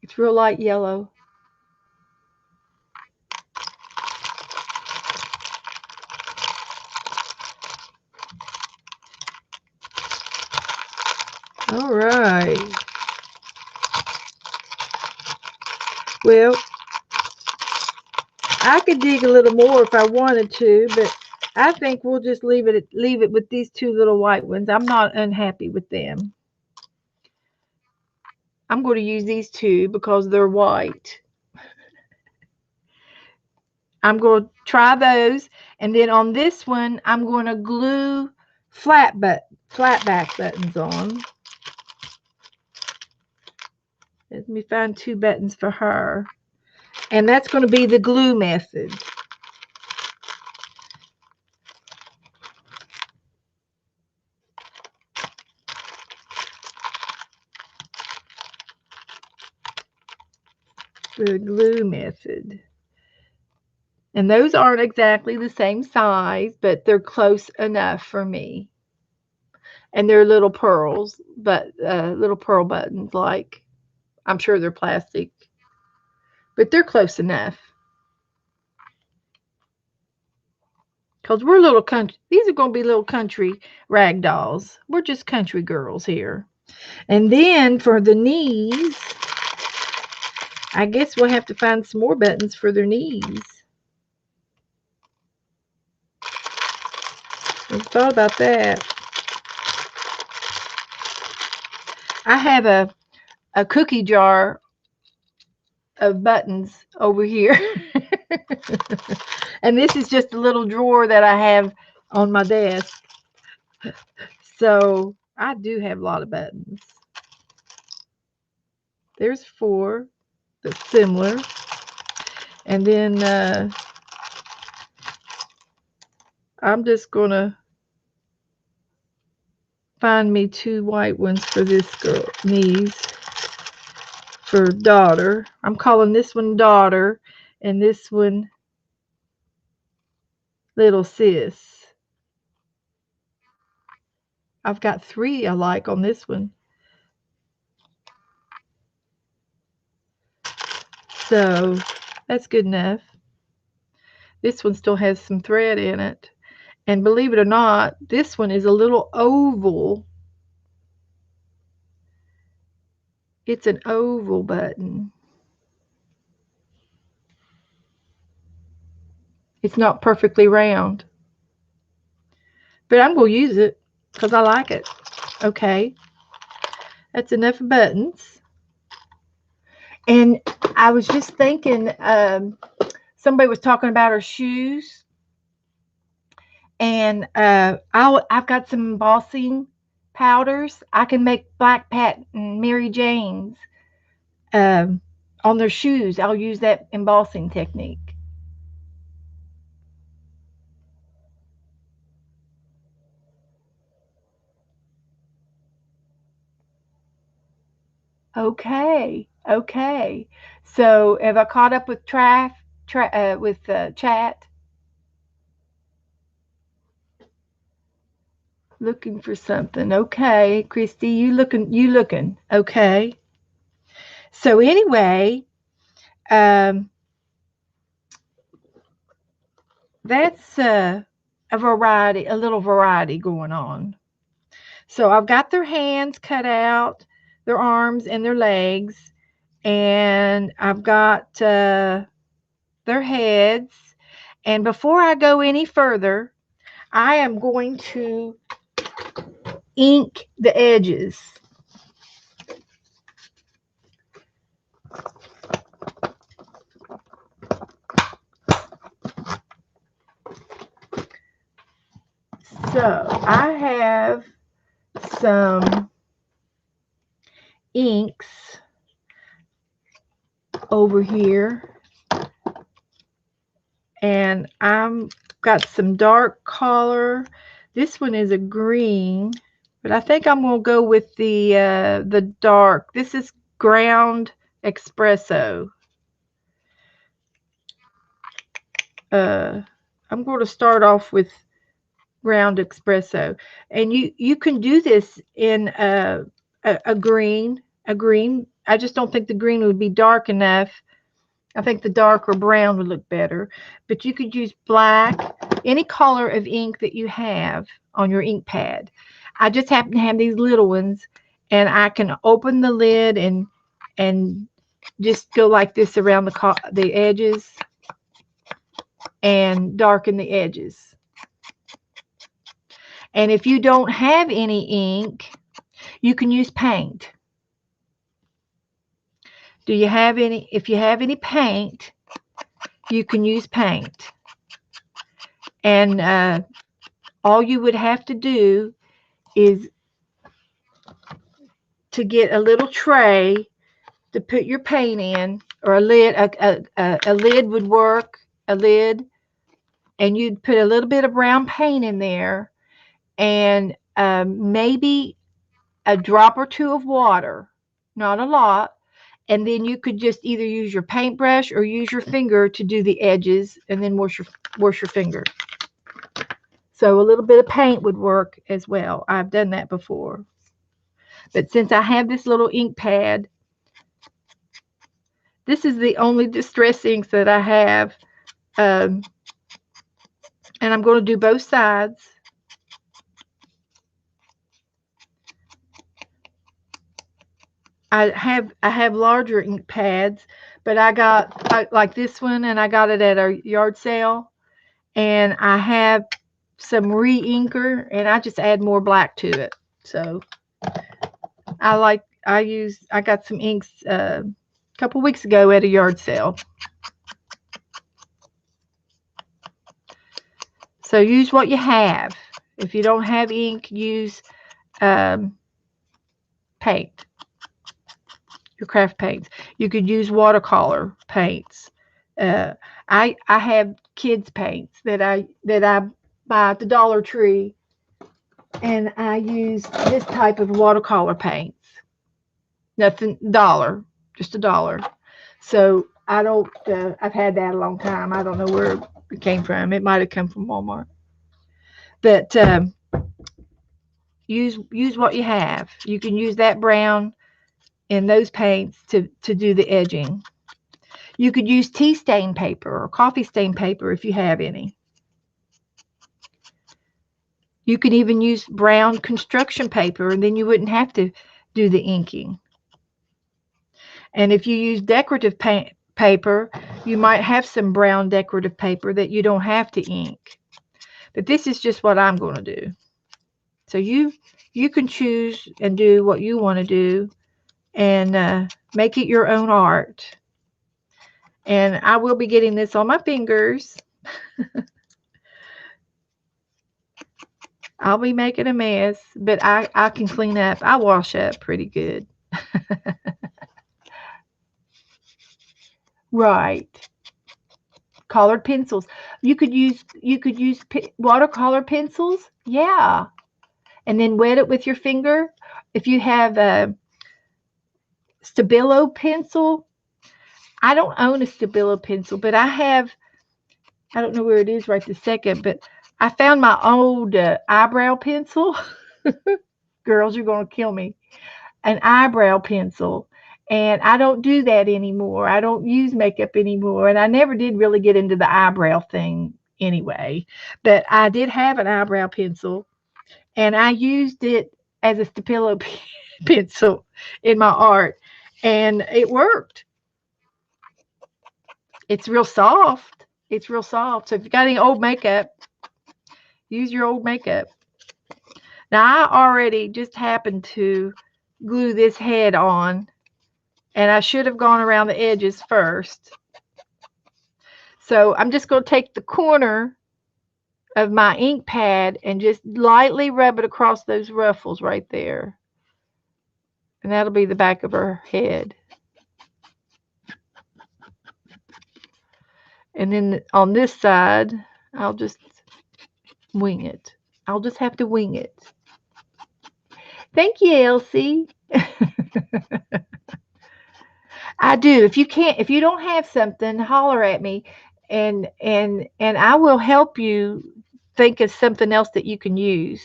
It's real light yellow. All right. Well, I could dig a little more if I wanted to, but I think we'll just leave it with these two little white ones. I'm not unhappy with them. I'm going to use these two because they're white. I'm going to try those, and then on this one, I'm going to glue flat flat back buttons on. Let me find 2 buttons for her. And that's going to be the glue method. The glue method. And those aren't exactly the same size, but they're close enough for me. And they're little pearls, but little pearl buttons, like, I'm sure they're plastic, but they're close enough. Because we're little country, these are going to be little country rag dolls. We're just country girls here. And then for the knees, I guess we'll have to find some more buttons for their knees. I thought about that. I have a cookie jar of buttons over here. And this is just a little drawer that I have on my desk. So I do have a lot of buttons. There's 4 that's similar. And then I'm just going to find me 2 white ones for this girl knees. For daughter. I'm calling this one daughter and this one little sis. I've got 3 I like on this one. So that's good enough. This one still has some thread in it. And believe it or not, this one is a little oval. It's an oval button. It's not perfectly round. But I'm going to use it because I like it. Okay. That's enough buttons. And I was just thinking, somebody was talking about her shoes. And I've got some embossing powders. I can make Black Pat and Mary Jane's on their shoes. I'll use that embossing technique. Okay. So have I caught up with chat? Looking for something. Okay, Christy, you looking. Okay. So anyway, that's a little variety going on. So I've got their hands cut out, their arms and their legs, and I've got their heads. And before I go any further, I am going to ink the edges. So I have some inks over here, and I'm got some dark color. This one is a green, but I think I'm gonna go with the dark. This is ground espresso. I'm going to start off with ground espresso, and you can do this in a green. I just don't think the green would be dark enough. I think the dark or brown would look better, but you could use black, any color of ink that you have on your ink pad. I just happen to have these little ones, and I can open the lid and just go like this around the edges and darken the edges. And if you don't have any ink, you can use paint. Do you have any? If you have any paint, you can use paint. And all you would have to do is to get a little tray to put your paint in, or a lid. A lid would work, a lid, and you'd put a little bit of brown paint in there, and maybe a drop or two of water, not a lot. And then you could just either use your paintbrush or use your finger to do the edges, and then wash your finger. So a little bit of paint would work as well. I've done that before. But since I have this little ink pad, this is the only distress inks that I have. Um, and I'm going to do both sides. I have larger ink pads, but like this one, and I got it at a yard sale. And I have some re-inker, and I just add more black to it. So I got some inks a couple weeks ago at a yard sale. So use what you have. If you don't have ink, use paint, your craft paints. You could use watercolor paints. I have kids paints that I buy at the Dollar Tree, and I use this type of watercolor paints. Nothing, dollar, just $1. So I don't. I've had that a long time. I don't know where it came from. It might have come from Walmart. But use what you have. You can use that brown in those paints to do the edging. You could use tea stain paper or coffee stain paper if you have any. You could even use brown construction paper, and then you wouldn't have to do the inking. And if you use decorative paper, you might have some brown decorative paper that you don't have to ink. But this is just what I'm going to do. So you can choose and do what you want to do, and make it your own art. And I will be getting this on my fingers. I'll be making a mess, but I can clean up. I wash up pretty good. Right. Colored pencils. You could use watercolor pencils. Yeah. And then wet it with your finger. If you have a Stabilo pencil, I don't own a Stabilo pencil, but I don't know where it is right this second, but I found my old eyebrow pencil. Girls, you're going to kill me. An eyebrow pencil. And I don't do that anymore. I don't use makeup anymore. And I never did really get into the eyebrow thing anyway. But I did have an eyebrow pencil, and I used it as a Stabilo pencil in my art. And it worked. It's real soft. It's real soft. So if you got any old makeup, use your old makeup. Now, I already just happened to glue this head on, and I should have gone around the edges first. So I'm just going to take the corner of my ink pad and just lightly rub it across those ruffles right there. And that'll be the back of her head. And then on this side, I'll just wing it. I'll just have to wing it. Thank you, Elsie. I do. If you don't have something, holler at me, and I will help you think of something else that you can use.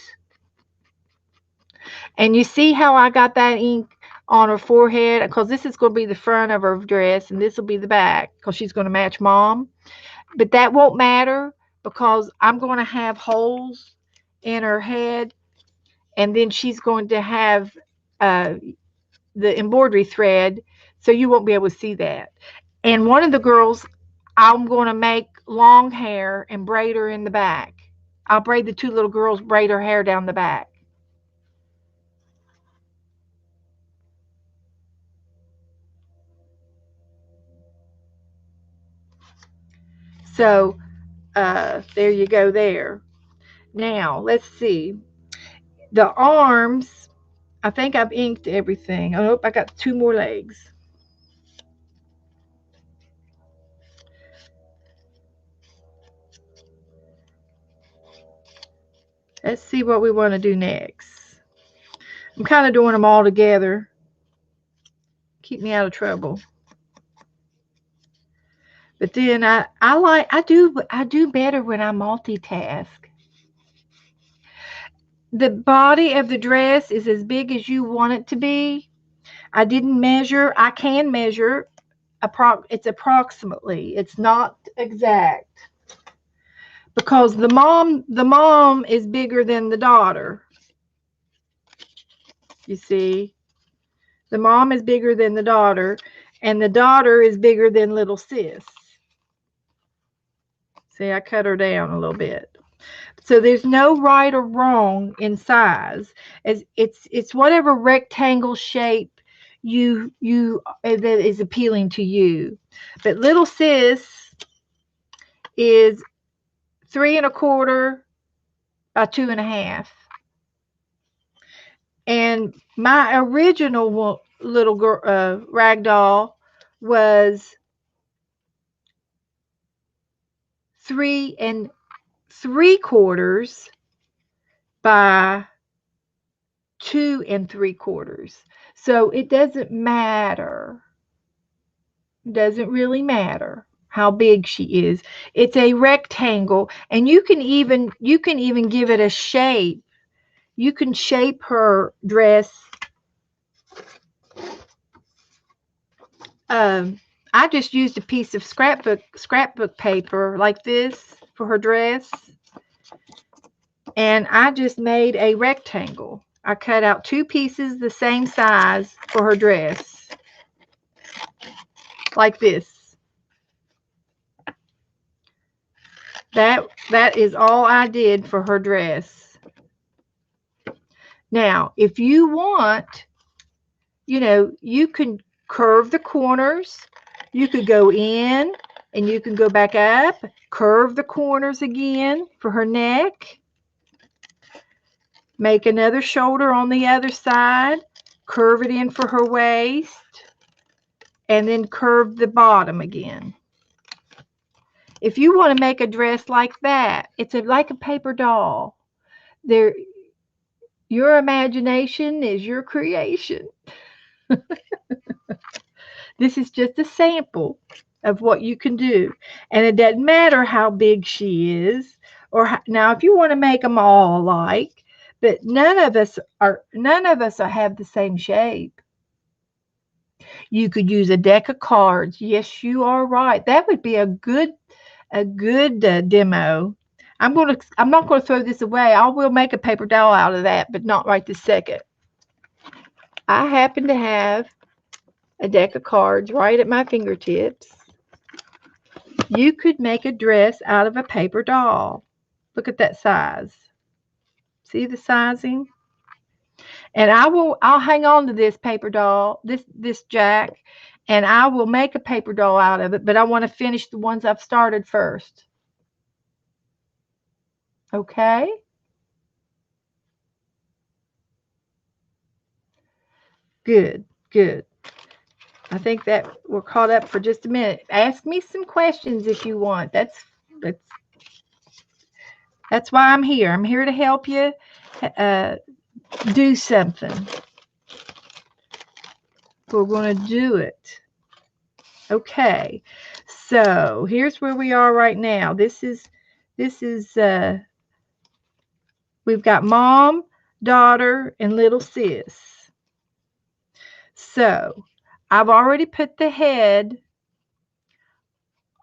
And you see how I got that ink on her forehead? Because this is going to be the front of her dress, and this will be the back, because she's going to match Mom. But that won't matter, because I'm going to have holes in her head, and then she's going to have the embroidery thread, so you won't be able to see that. And one of the girls, I'm going to make long hair and braid her in the back. I'll braid the two little girls, braid her hair down the back. So there you go there. Now, let's see. The arms, I think I've inked everything. Oh, I got 2 more legs. Let's see what we want to do next. I'm kind of doing them all together. Keep me out of trouble. But then I do better when I multitask. The body of the dress is as big as you want it to be. I didn't measure. I can measure. It's approximately. It's not exact because the mom is bigger than the daughter. You see, the mom is bigger than the daughter, and the daughter is bigger than little sis. See, I cut her down a little bit. So there's no right or wrong in size. As it's whatever rectangle shape you that is appealing to you. But little sis is 3 1/4 by 2 1/2. And my original little girl rag doll was 3 3/4 by 2 3/4. So it doesn't matter. Doesn't really matter how big she is. It's a rectangle, and you can even give it a shape. You can shape her dress. I just used a piece of scrapbook paper like this for her dress, and I just made a rectangle. I cut out 2 pieces the same size for her dress, like this. That is all I did for her dress. Now, if you want, you can curve the corners. You could go in and you can go back up, curve the corners again for her neck. Make another shoulder on the other side, curve it in for her waist, and then curve the bottom again. If you want to make a dress like that, it's like a paper doll. Your imagination is your creation. This is just a sample of what you can do. And it doesn't matter how big she is. Now, if you want to make them all alike, but none of us have the same shape. You could use a deck of cards. Yes, you are right. That would be a good demo. I'm not going to throw this away. I will make a paper doll out of that, but not right this second. I happen to have a deck of cards right at my fingertips. You could make a dress out of a paper doll. Look at that size. See the sizing? And I'll hang on to this paper doll, this jack, and I will make a paper doll out of it, but I want to finish the ones I've started first. Okay? Good, good. I think that we're caught up for just a minute. Ask me some questions if you want. That's why I'm here. I'm here to help you do something. We're going to do it. Okay. So here's where we are right now. This is we've got mom, daughter, and little sis. So I've already put the head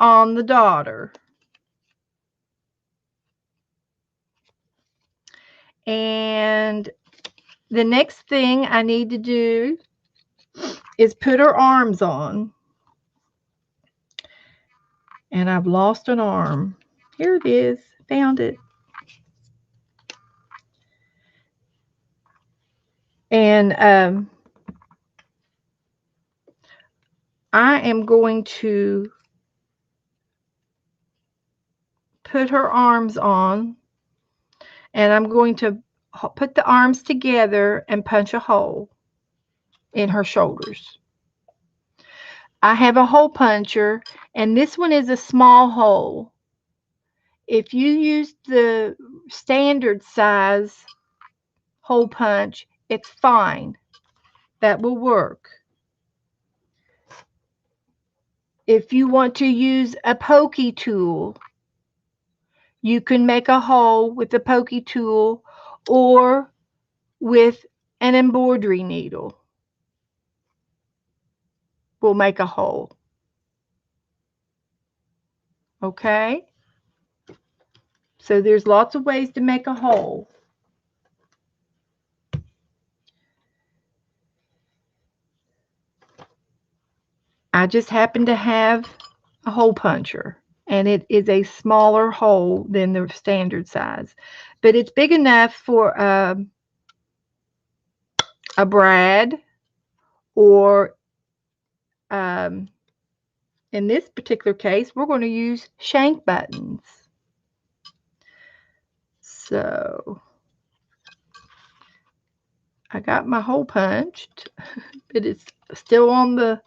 on the daughter. And the next thing I need to do is put her arms on. And I've lost an arm. Here it is. Found it. And I am going to put her arms on, and I'm going to put the arms together and punch a hole in her shoulders. I have a hole puncher, and this one is a small hole. If you use the standard size hole punch, it's fine. That will work. If you want to use a pokey tool, you can make a hole with a pokey tool or with an embroidery needle. We'll make a hole. Okay? So there's lots of ways to make a hole. I just happen to have a hole puncher, and it is a smaller hole than the standard size, but it's big enough for a brad, or in this particular case, we're going to use shank buttons. So I got my hole punched, but it's still on the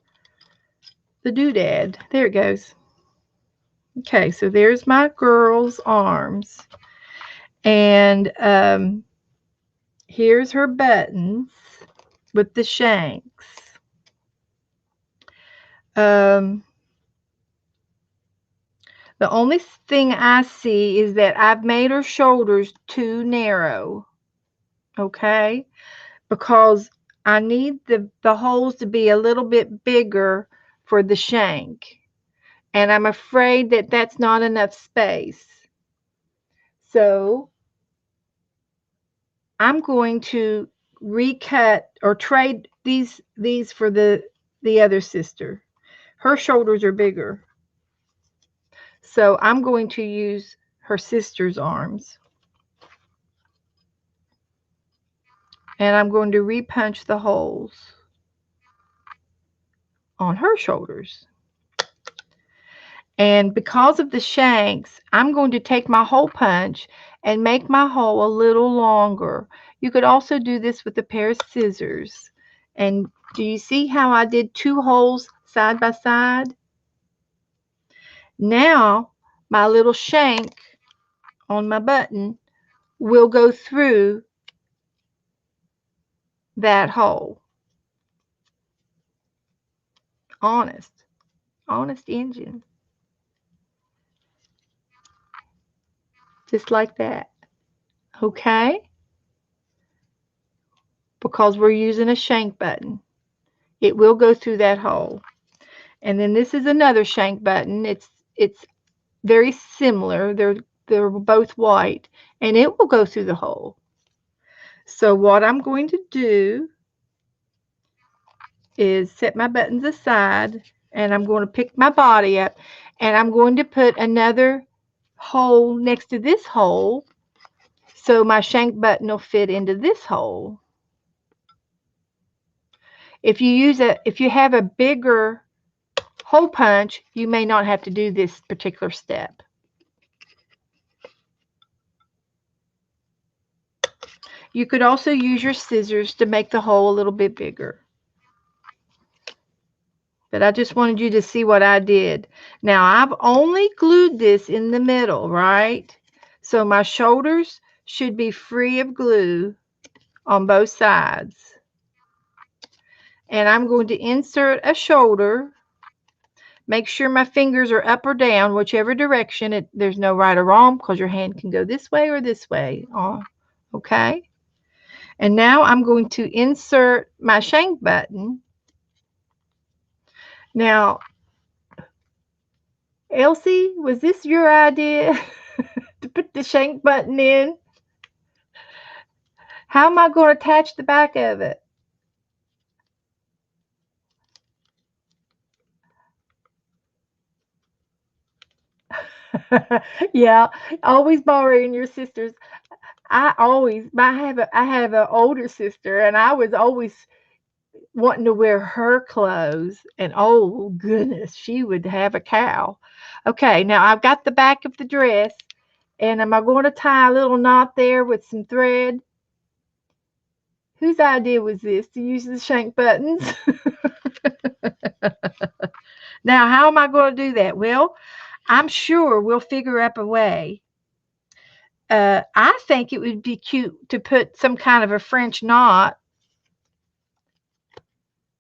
doodad. There it goes. Okay, so there's my girl's arms. And here's her buttons with the shanks. The only thing I see is that I've made her shoulders too narrow. Okay? Because I need the holes to be a little bit bigger for the shank. And I'm afraid that that's not enough space. So I'm going to recut or trade these for the other sister. Her shoulders are bigger. So I'm going to use her sister's arms. And I'm going to repunch the holes on her shoulders. And because of the shanks, I'm going to take my hole punch and make my hole a little longer. You could also do this with a pair of scissors. And do you see how I did 2 holes side by side? Now, my little shank on my button will go through that hole. Honest engine. Just like that. Okay? Because we're using a shank button. It will go through that hole. And then this is another shank button. It's very similar. They're both white, and it will go through the hole. So what I'm going to do is set my buttons aside, and I'm going to pick my body up, and I'm going to put another hole next to this hole so my shank button will fit into this hole. If you have a bigger hole punch, you may not have to do this particular step. You could also use your scissors to make the hole a little bit bigger. But I just wanted you to see what I did. Now, I've only glued this in the middle, right? So my shoulders should be free of glue on both sides. And I'm going to insert a shoulder. Make sure my fingers are up or down, whichever direction. There's no right or wrong because your hand can go this way or this way. Okay? And now I'm going to insert my shank button. Now, Elsie, was this your idea to put the shank button in? How am I going to attach the back of it? Yeah, always borrowing your sister's. I have an older sister, and I was always wanting to wear her clothes, and oh goodness, she would have a cow. Okay, now I've got the back of the dress, and am I going to tie a little knot there with some thread? Whose idea was this to use the shank buttons? Now, how am I going to do that? Well, I'm sure we'll figure up a way. I think it would be cute to put some kind of a French knot.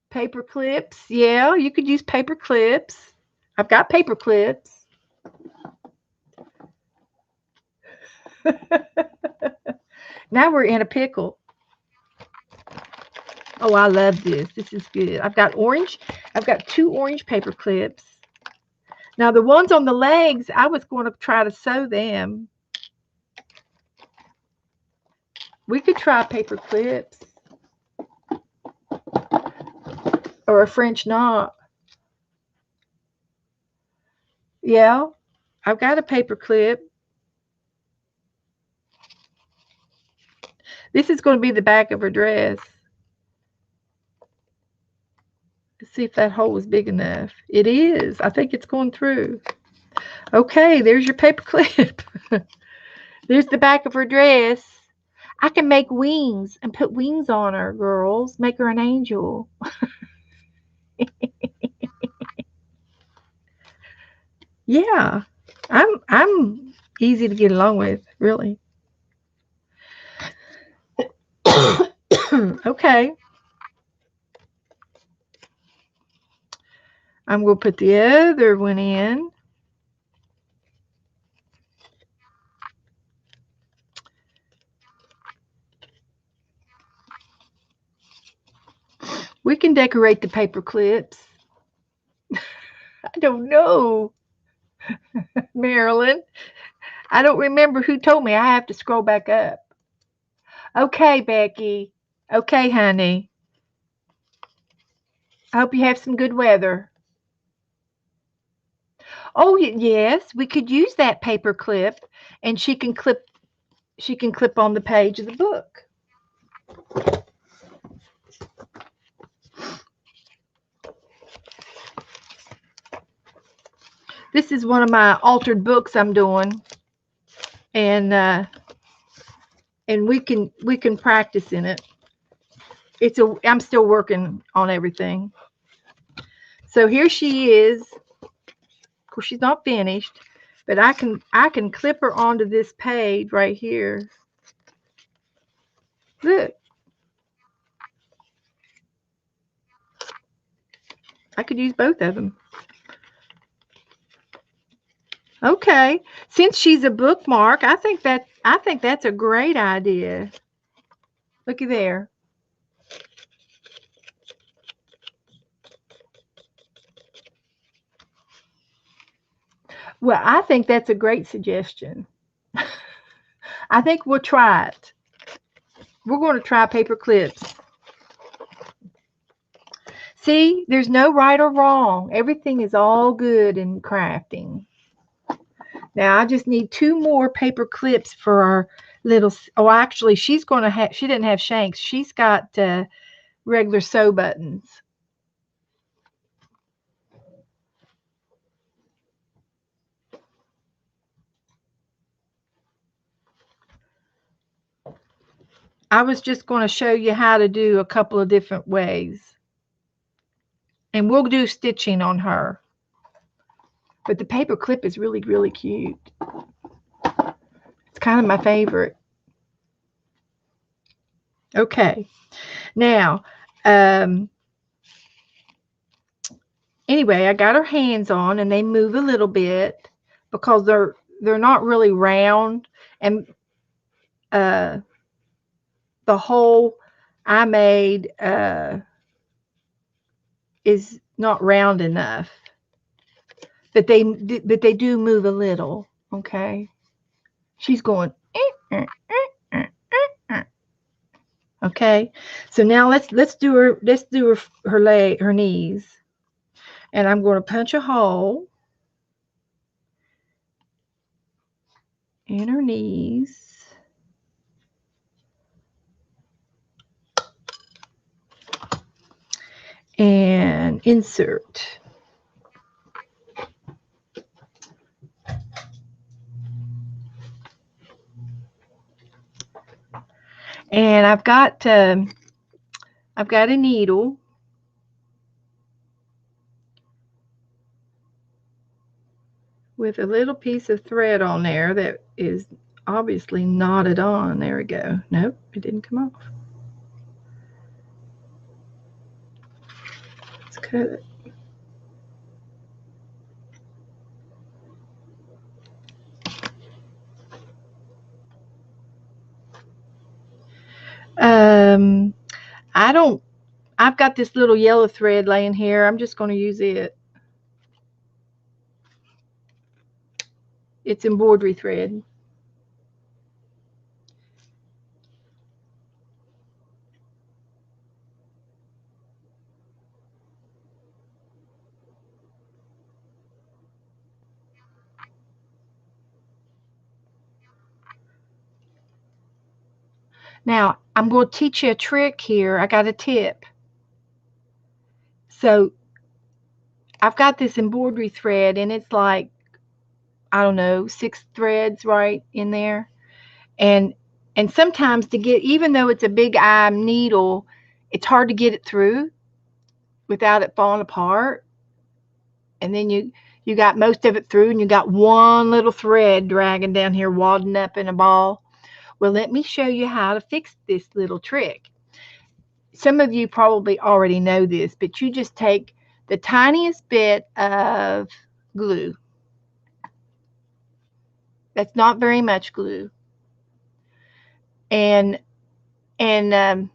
Paper clips. Yeah, you could use paper clips. I've got paper clips. Now we're in a pickle. Oh, I love this. This is good. I've got orange. I've got 2 orange paper clips. Now the ones on the legs, I was going to try to sew them. We could try paper clips or a French knot. Yeah, I've got a paper clip. This is going to be the back of her dress. Let's see if that hole is big enough. It is. I think it's going through. Okay, there's your paper clip. There's the back of her dress. I can make wings and put wings on her, girls. Make her an angel. Yeah, I'm easy to get along with, really. Okay. I'm going to put the other one in. We can decorate the paper clips. I don't know, Marilyn. I don't remember who told me I have to scroll back up. Okay, Becky. Okay, honey. I hope you have some good weather. Oh, yes, we could use that paper clip, and she can clip on the page of the book. This is one of my altered books I'm doing, and we can practice in it. I'm still working on everything. So here she is. Of course, she's not finished, but I can clip her onto this page right here. Look. I could use both of them. Okay. Since she's a bookmark, I think that's a great idea. Looky there. Well, I think that's a great suggestion. I think we'll try it. We're going to try paper clips. See, there's no right or wrong. Everything is all good in crafting. Now I just need 2 more paper clips for our little. Oh, actually, she's going to have. She didn't have shanks. She's got regular sew buttons. I was just going to show you how to do a couple of different ways. And we'll do stitching on her. But the paper clip is really, really cute. It's kind of my favorite. Okay. Now, anyway, I got her hands on, and they move a little bit because they're not really round, and the hole I made is not round enough, but they do move a little. Okay, she's going. Okay, so now let's do her knees, and I'm going to punch a hole in her knees. And insert. And I've got I've got a needle. With a little piece of thread on there that is obviously knotted on. There we go. Nope, it didn't come off. Let's cut it. I've got this little yellow thread laying here. I'm just going to use it. It's embroidery thread. Now, I'm going to teach you a trick here. I got a tip. So, I've got this embroidery thread, and it's like, I don't know, 6 threads right in there. And sometimes to get, even though it's a big eye needle, it's hard to get it through without it falling apart. And then you got most of it through, and you got one little thread dragging down here, wadding up in a ball. Well, let me show you how to fix this little trick. Some of you probably already know this, but you just take the tiniest bit of glue. That's not very much glue. And I'm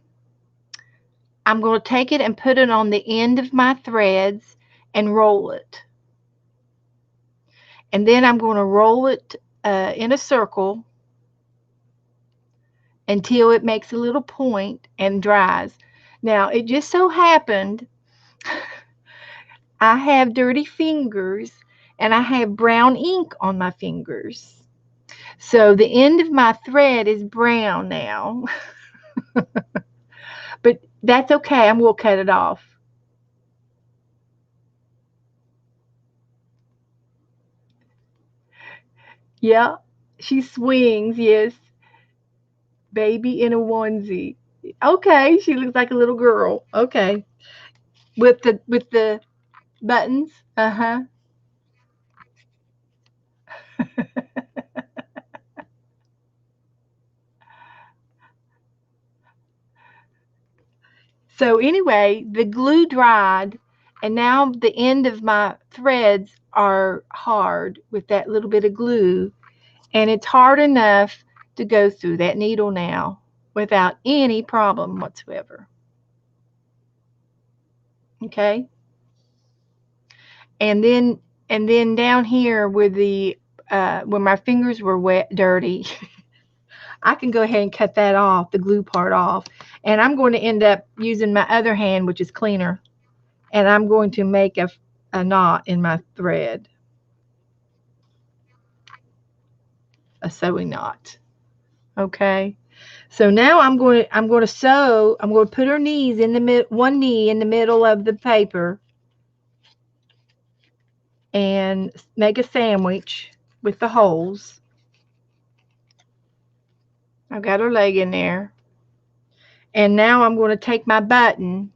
going to take it and put it on the end of my threads and roll it. And then I'm going to roll it in a circle until it makes a little point and dries. Now, it just so happened I have dirty fingers and I have brown ink on my fingers. So the end of my thread is brown now. But that's okay. I'm going to cut it off. Yeah, she swings, yes. Baby in a onesie. Okay, she looks like a little girl. Okay. With the buttons. Uh-huh. So anyway, the glue dried, and now the end of my threads are hard with that little bit of glue, and it's hard enough to go through that needle now without any problem whatsoever. Okay? And then down here where where my fingers were wet, dirty, I can go ahead and cut that off, the glue part off. And I'm going to end up using my other hand, which is cleaner. And I'm going to make a knot in my thread. A sewing knot. Okay. So now I'm going to sew. I'm going to put her knees in the one knee in the middle of the paper and make a sandwich with the holes. I've got her leg in there. And now I'm going to take my button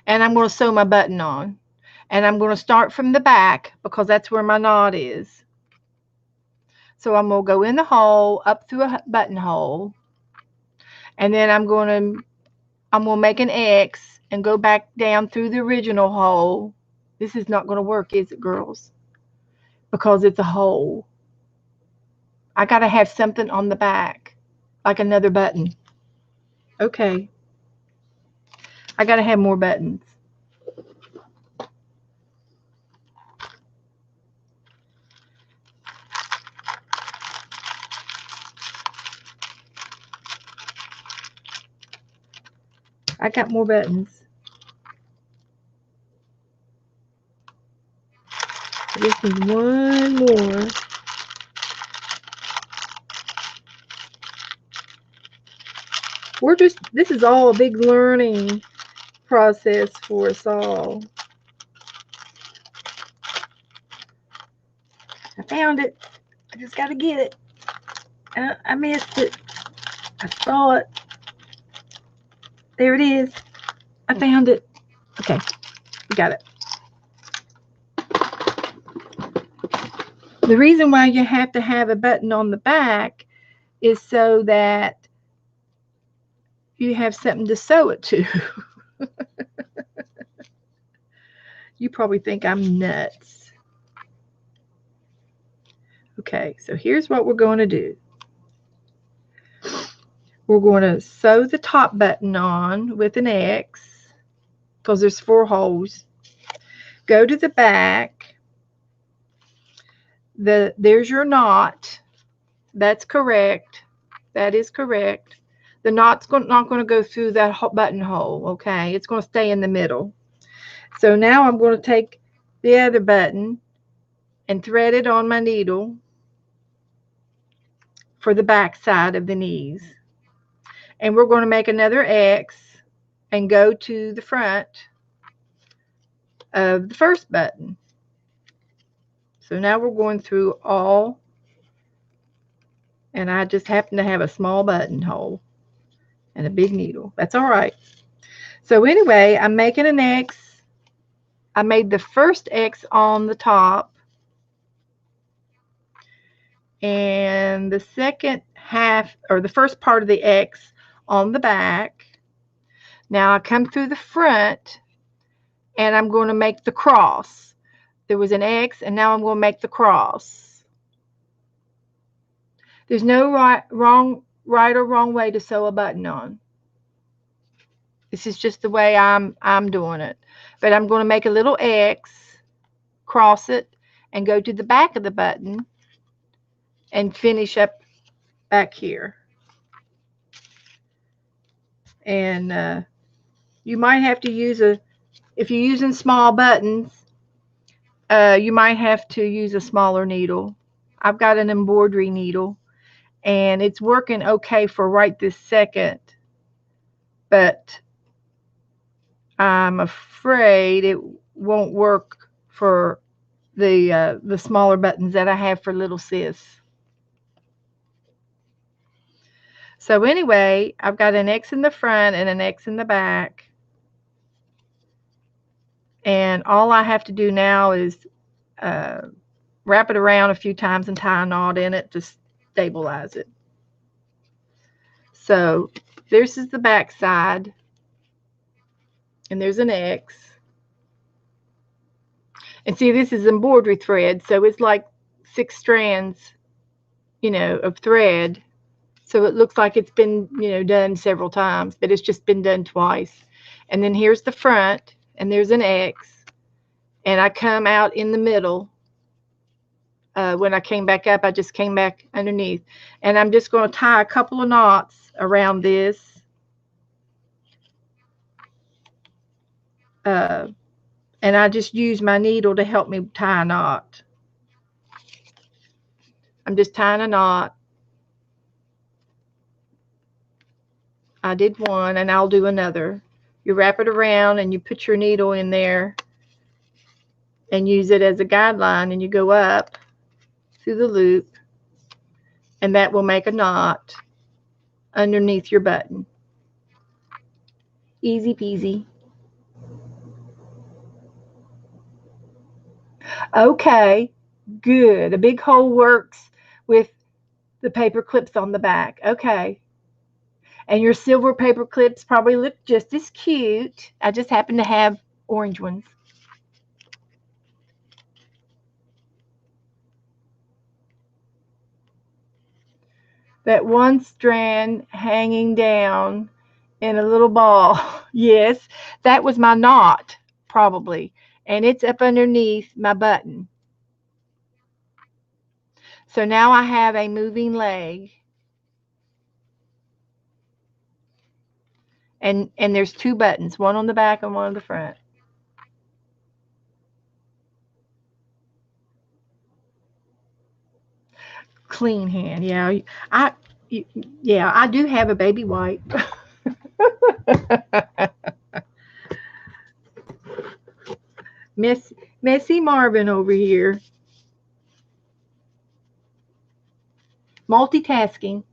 and I'm going to sew my button on. And I'm going to start from the back because that's where my knot is. So I'm going to go in the hole, up through a buttonhole. And then I'm going to make an X and go back down through the original hole. This is not going to work, is it, girls? Because it's a hole. I got to have something on the back, like another button. Okay. I got to have more buttons. I got more buttons. I just need one more. This is all a big learning process for us all. I found it. I just got to get it. I missed it. I saw it. There it is. I found it. Okay, we got it. The reason why you have to have a button on the back is so that you have something to sew it to. You probably think I'm nuts. Okay, so here's what we're going to do. We're going to sew the top button on with an X because there's 4 holes. Go to the back. There's your knot. That's correct. That is correct. The knot's not going to go through that buttonhole, okay? It's going to stay in the middle. So now I'm going to take the other button and thread it on my needle for the back side of the knees. And we're going to make another X and go to the front of the first button. So now we're going through all, and I just happen to have a small buttonhole and a big needle. That's all right. So anyway, I'm making an X. I made the first X on the top and the second half, or the first part of the X, on the back. Now I come through the front and I'm going to make the cross. There was an X and now I'm going to make the cross. There's no right or wrong way to sew a button on. This is just the way I'm doing it. But I'm going to make a little X, cross it, and go to the back of the button and finish up back here. And you might have to use if you're using small buttons, you might have to use a smaller needle. I've got an embroidery needle, and it's working okay for right this second, but I'm afraid it won't work for the smaller buttons that I have for little sis. So anyway, I've got an X in the front and an X in the back. And all I have to do now is wrap it around a few times and tie a knot in it to stabilize it. So this is the back side. And there's an X. And see, this is embroidery thread, so it's like 6 strands, of thread. So it looks like it's been, done several times, but it's just been done twice. And then here's the front, and there's an X. And I come out in the middle. When I came back up, I just came back underneath. And I'm just going to tie a couple of knots around this. And I just use my needle to help me tie a knot. I'm just tying a knot. I did one, and I'll do another. You wrap it around, and you put your needle in there and use it as a guideline, and you go up through the loop, and that will make a knot underneath your button. Easy peasy. Okay, good. A big hole works with the paper clips on the back. Okay. And your silver paper clips probably look just as cute. I just happen to have orange ones. That one strand hanging down in a little ball. Yes, that was my knot, probably. And it's up underneath my button. So now I have a moving leg. And there's 2 buttons, one on the back and one on the front. Clean hand, yeah. I do have a baby wipe. Messy Marvin over here. Multitasking.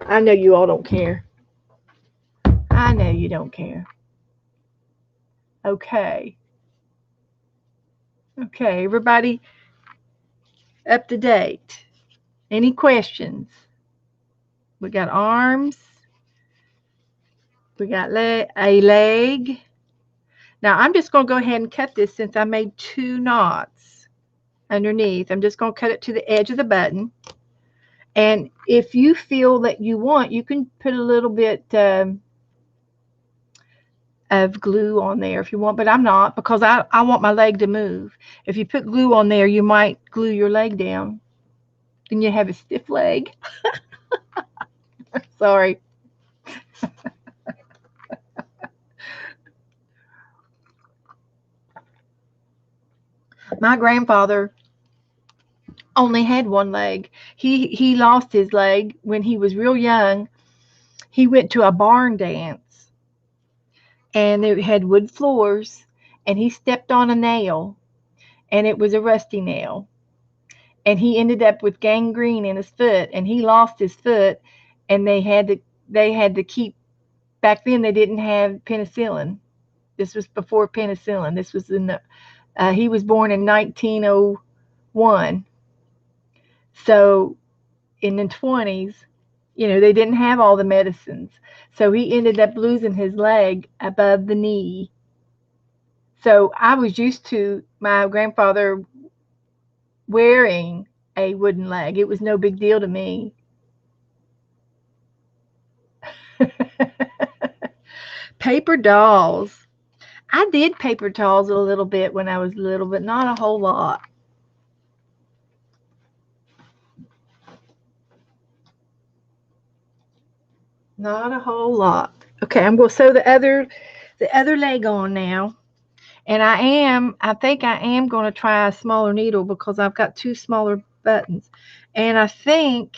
I know you all don't care. I know you don't care. Okay. Okay, everybody up to date. Any questions? We got arms. We got a leg. Now I'm just going to go ahead and cut this since I made 2 knots underneath. I'm just going to cut it to the edge of the button. And if you feel that you want, you can put a little bit of glue on there if you want, but I'm not, because I want my leg to move. If you put glue on there, you might glue your leg down. Then you have a stiff leg. Sorry. My grandfather only had one leg. He lost his leg when he was real young. He went to a barn dance, and it had wood floors, and he stepped on a nail, and it was a rusty nail, and he ended up with gangrene in his foot, and he lost his foot, and they had to keep. Back then they didn't have penicillin. This was before penicillin. This was in the he was born in 1901. So in the 20s, they didn't have all the medicines. So he ended up losing his leg above the knee. So I was used to my grandfather wearing a wooden leg. It was no big deal to me. Paper dolls. I did paper dolls a little bit when I was little, but not a whole lot. Not a whole lot. Okay, I'm going to sew the other leg on now. And I think I am going to try a smaller needle because I've got 2 smaller buttons. And I think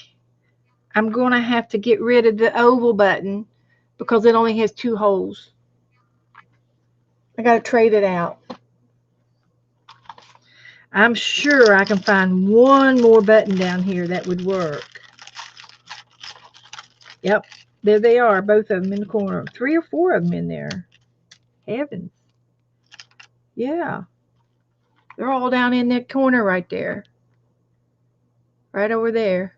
I'm going to have to get rid of the oval button because it only has 2 holes. I got to trade it out. I'm sure I can find one more button down here that would work. Yep, there they are, both of them in the corner. 3 or 4 of them in there. Heavens. Yeah, they're all down in that corner right there. Right over there.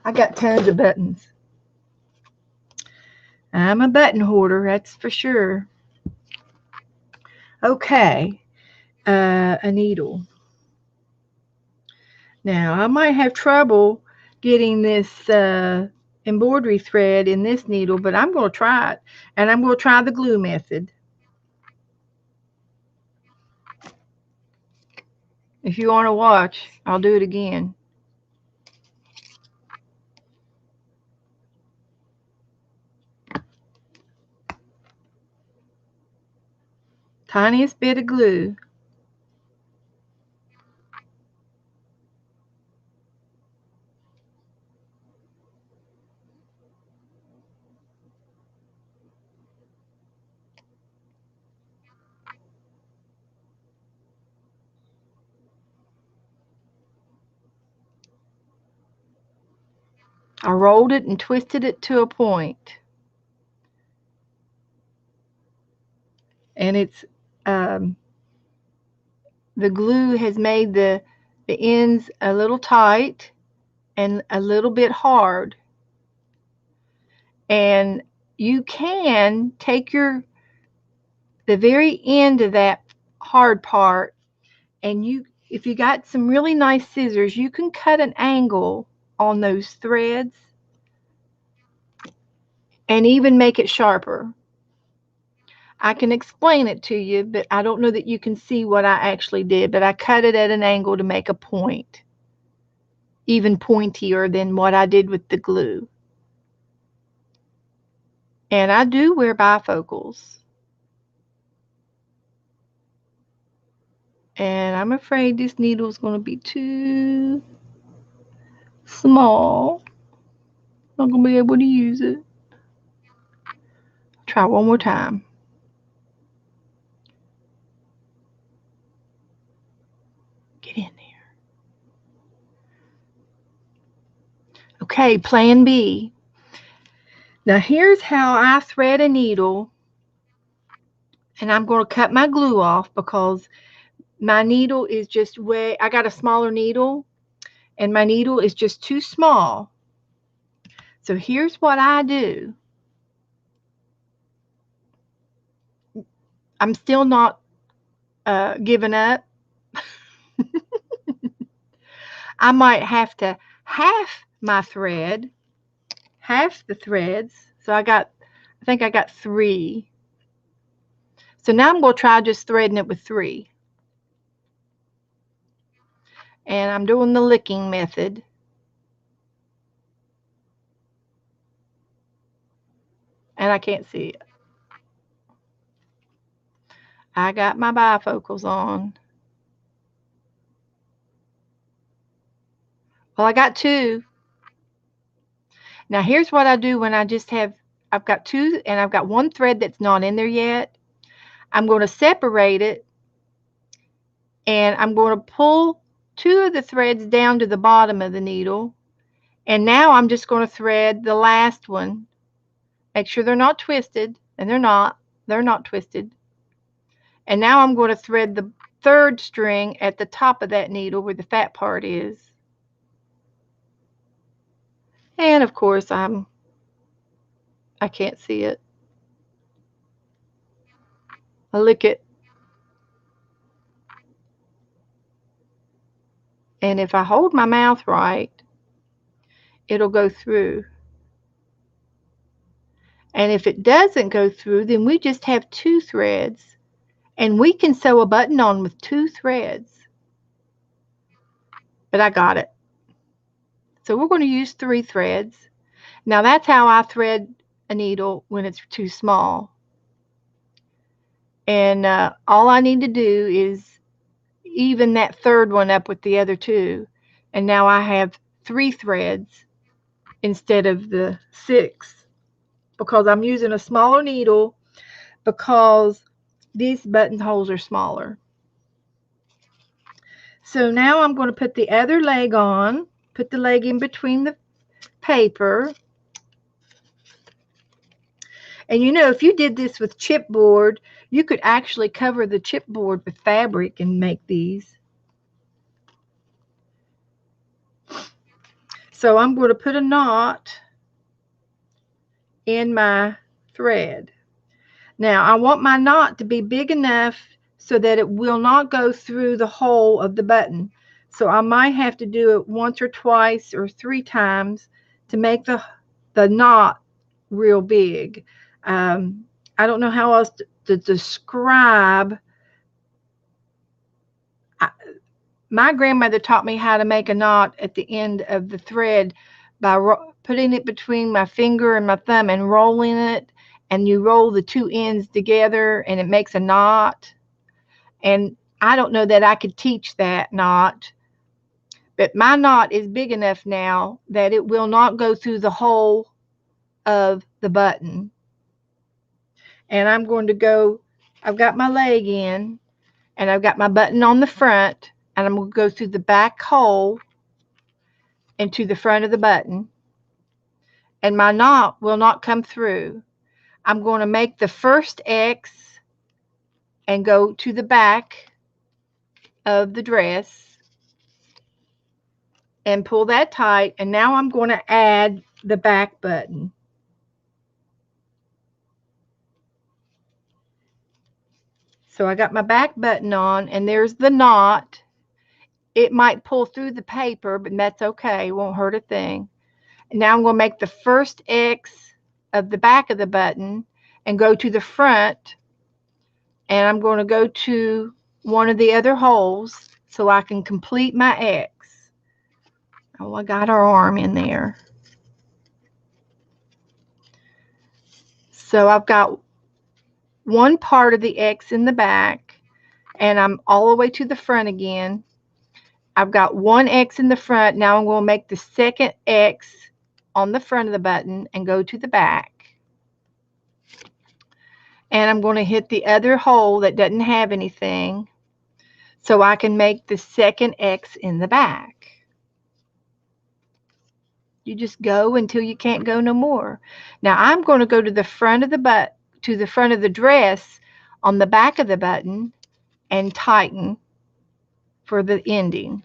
I got tons of buttons. I'm a button hoarder, that's for sure. Okay, a needle. Now, I might have trouble getting this embroidery thread in this needle, but I'm going to try it. And I'm going to try the glue method. If you want to watch, I'll do it again. Tiniest bit of glue. I rolled it and twisted it to a point. And it's the glue has made the ends a little tight and a little bit hard. And you can take the very end of that hard part, and if you got some really nice scissors, you can cut an angle on those threads and even make it sharper. I can explain it to you, but I don't know that you can see what I actually did, but I cut it at an angle to make a point, even pointier than what I did with the glue. And I do wear bifocals. And I'm afraid this needle is going to be too small. Not going to be able to use it. Try one more time. Get in there. Okay, plan B. Now here's how I thread a needle, and I'm going to cut my glue off because my needle is just I got a smaller needle, and my needle is just too small. So here's what I do. I'm still not giving up. I might have to half my thread, half the threads. So I think I got 3. So now I'm going to try just threading it with 3. And I'm doing the licking method. And I can't see it. I got my bifocals on. Well, I got 2. Now here's what I do when I've got 2 and I've got 1 thread that's not in there yet. I'm going to separate it, and I'm going to pull 2 of the threads down to the bottom of the needle. And now I'm just going to thread the last one. Make sure they're not twisted, and they're not twisted. And now I'm going to thread the 3rd string at the top of that needle where the fat part is. And of course I can't see it. I lick it. And if I hold my mouth right, it'll go through. And if it doesn't go through, then we just have 2 threads. And we can sew a button on with 2 threads. But I got it. So we're going to use 3 threads. Now that's how I thread a needle when it's too small. And all I need to do is even that 3rd one up with the other 2. And now I have 3 threads instead of the 6, because I'm using a smaller needle because these buttonholes are smaller. So now I'm going to put the other leg on, put the leg in between the paper. And you know, if you did this with chipboard, you could actually cover the chipboard with fabric and make these. So I'm going to put a knot in my thread. Now I want my knot to be big enough so that it will not go through the hole of the button. So I might have to do it once or twice or 3 times to make the knot real big. I don't know how else to describe. My grandmother taught me how to make a knot at the end of the thread by putting it between my finger and my thumb and rolling it, and you roll the 2 ends together and it makes a knot. And I don't know that I could teach that knot, but my knot is big enough now that it will not go through the hole of the button. And I'm going to go, I've got my leg in, and I've got my button on the front, and I'm going to go through the back hole into the front of the button, and my knot will not come through. I'm going to make the first X and go to the back of the dress and pull that tight, and now I'm going to add the back button. So I got my back button on, and there's the knot. It might pull through the paper, but that's okay. It won't hurt a thing. And now I'm going to make the first X of the back of the button and go to the front, and I'm going to go to one of the other holes so I can complete my X. Oh, I got our arm in there. So I've got one part of the X in the back, and I'm all the way to the front again. I've got one X in the front. Now I'm going to make the second X on the front of the button and go to the back. And I'm going to hit the other hole that doesn't have anything so I can make the second X in the back. You just go until you can't go no more. Now I'm going to go to the front of the front of the dress on the back of the button and tighten for the ending.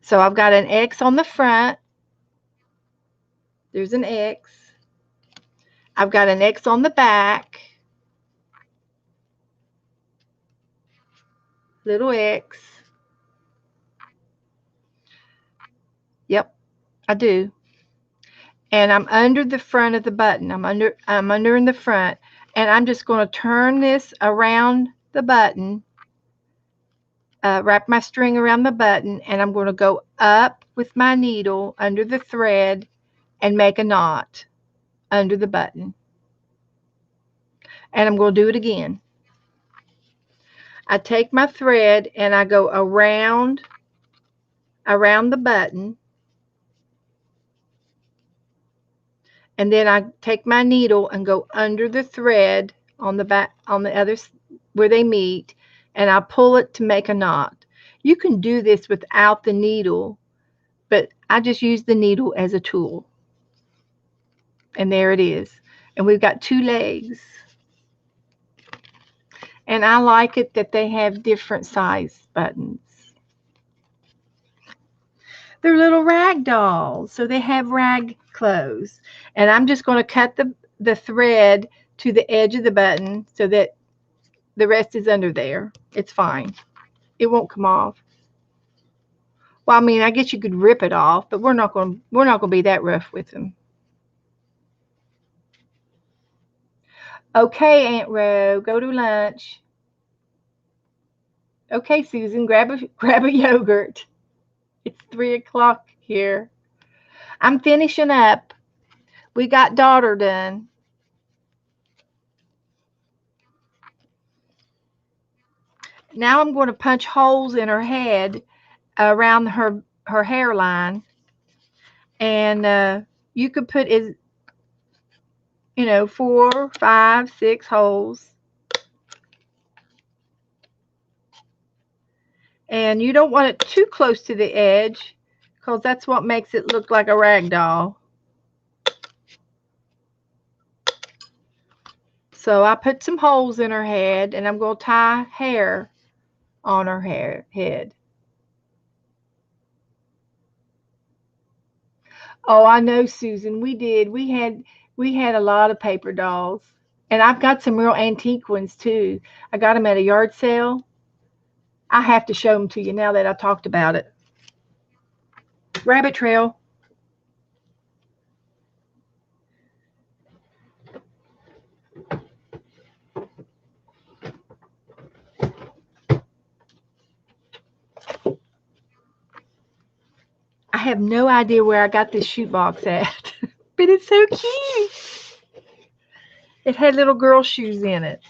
So I've got an X on the front. There's an X. I've got an X on the back. Little X. Yep, I do. And I'm under the front of the button. I'm under in the front, and I'm just going to turn this around the button, wrap my string around the button, and I'm going to go up with my needle under the thread and make a knot under the button. And I'm going to do it again. I take my thread and I go around the button, and then I take my needle and go under the thread on the back, on the other where they meet, and I pull it to make a knot. You can do this without the needle, but I just use the needle as a tool. And there it is. And we've got 2 legs. And I like it that they have different size buttons. They're little rag dolls, so they have rag clothes. And I'm just going to cut the thread to the edge of the button so that the rest is under there. It's fine. It won't come off. Well, I mean, I guess you could rip it off, but we're not going to be that rough with them. Okay, Aunt Ro, go to lunch. Okay, Susan, grab a yogurt. It's 3 o'clock here. I'm finishing up. We got daughter done. Now I'm going to punch holes in her head around her hairline, and you could put 4, 5, 6 holes. And you don't want it too close to the edge, because that's what makes it look like a rag doll. So I put some holes in her head, and I'm going to tie hair on her head. Oh, I know, Susan. We did. We had a lot of paper dolls. And I've got some real antique ones too. I got them at a yard sale. I have to show them to you now that I talked about it. Rabbit trail. I have no idea where I got this shoebox at, but it's so cute. It had little girl shoes in it.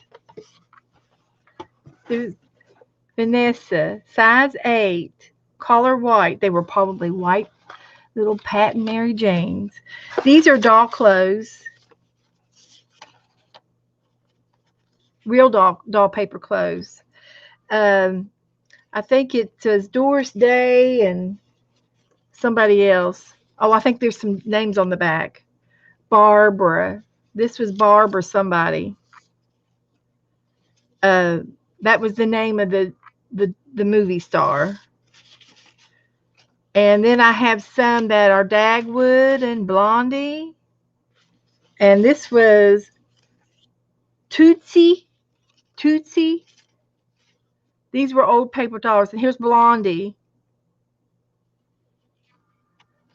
There's Vanessa, size 8, color white. They were probably white little Pat and Mary Janes. These are doll clothes. Real doll paper clothes. I think it says Doris Day and somebody else. Oh, I think there's some names on the back. Barbara. This was Barbara somebody. That was the name of the movie star. And then I have some that are Dagwood and Blondie. And this was Tootsie. These were old paper dolls. And here's Blondie.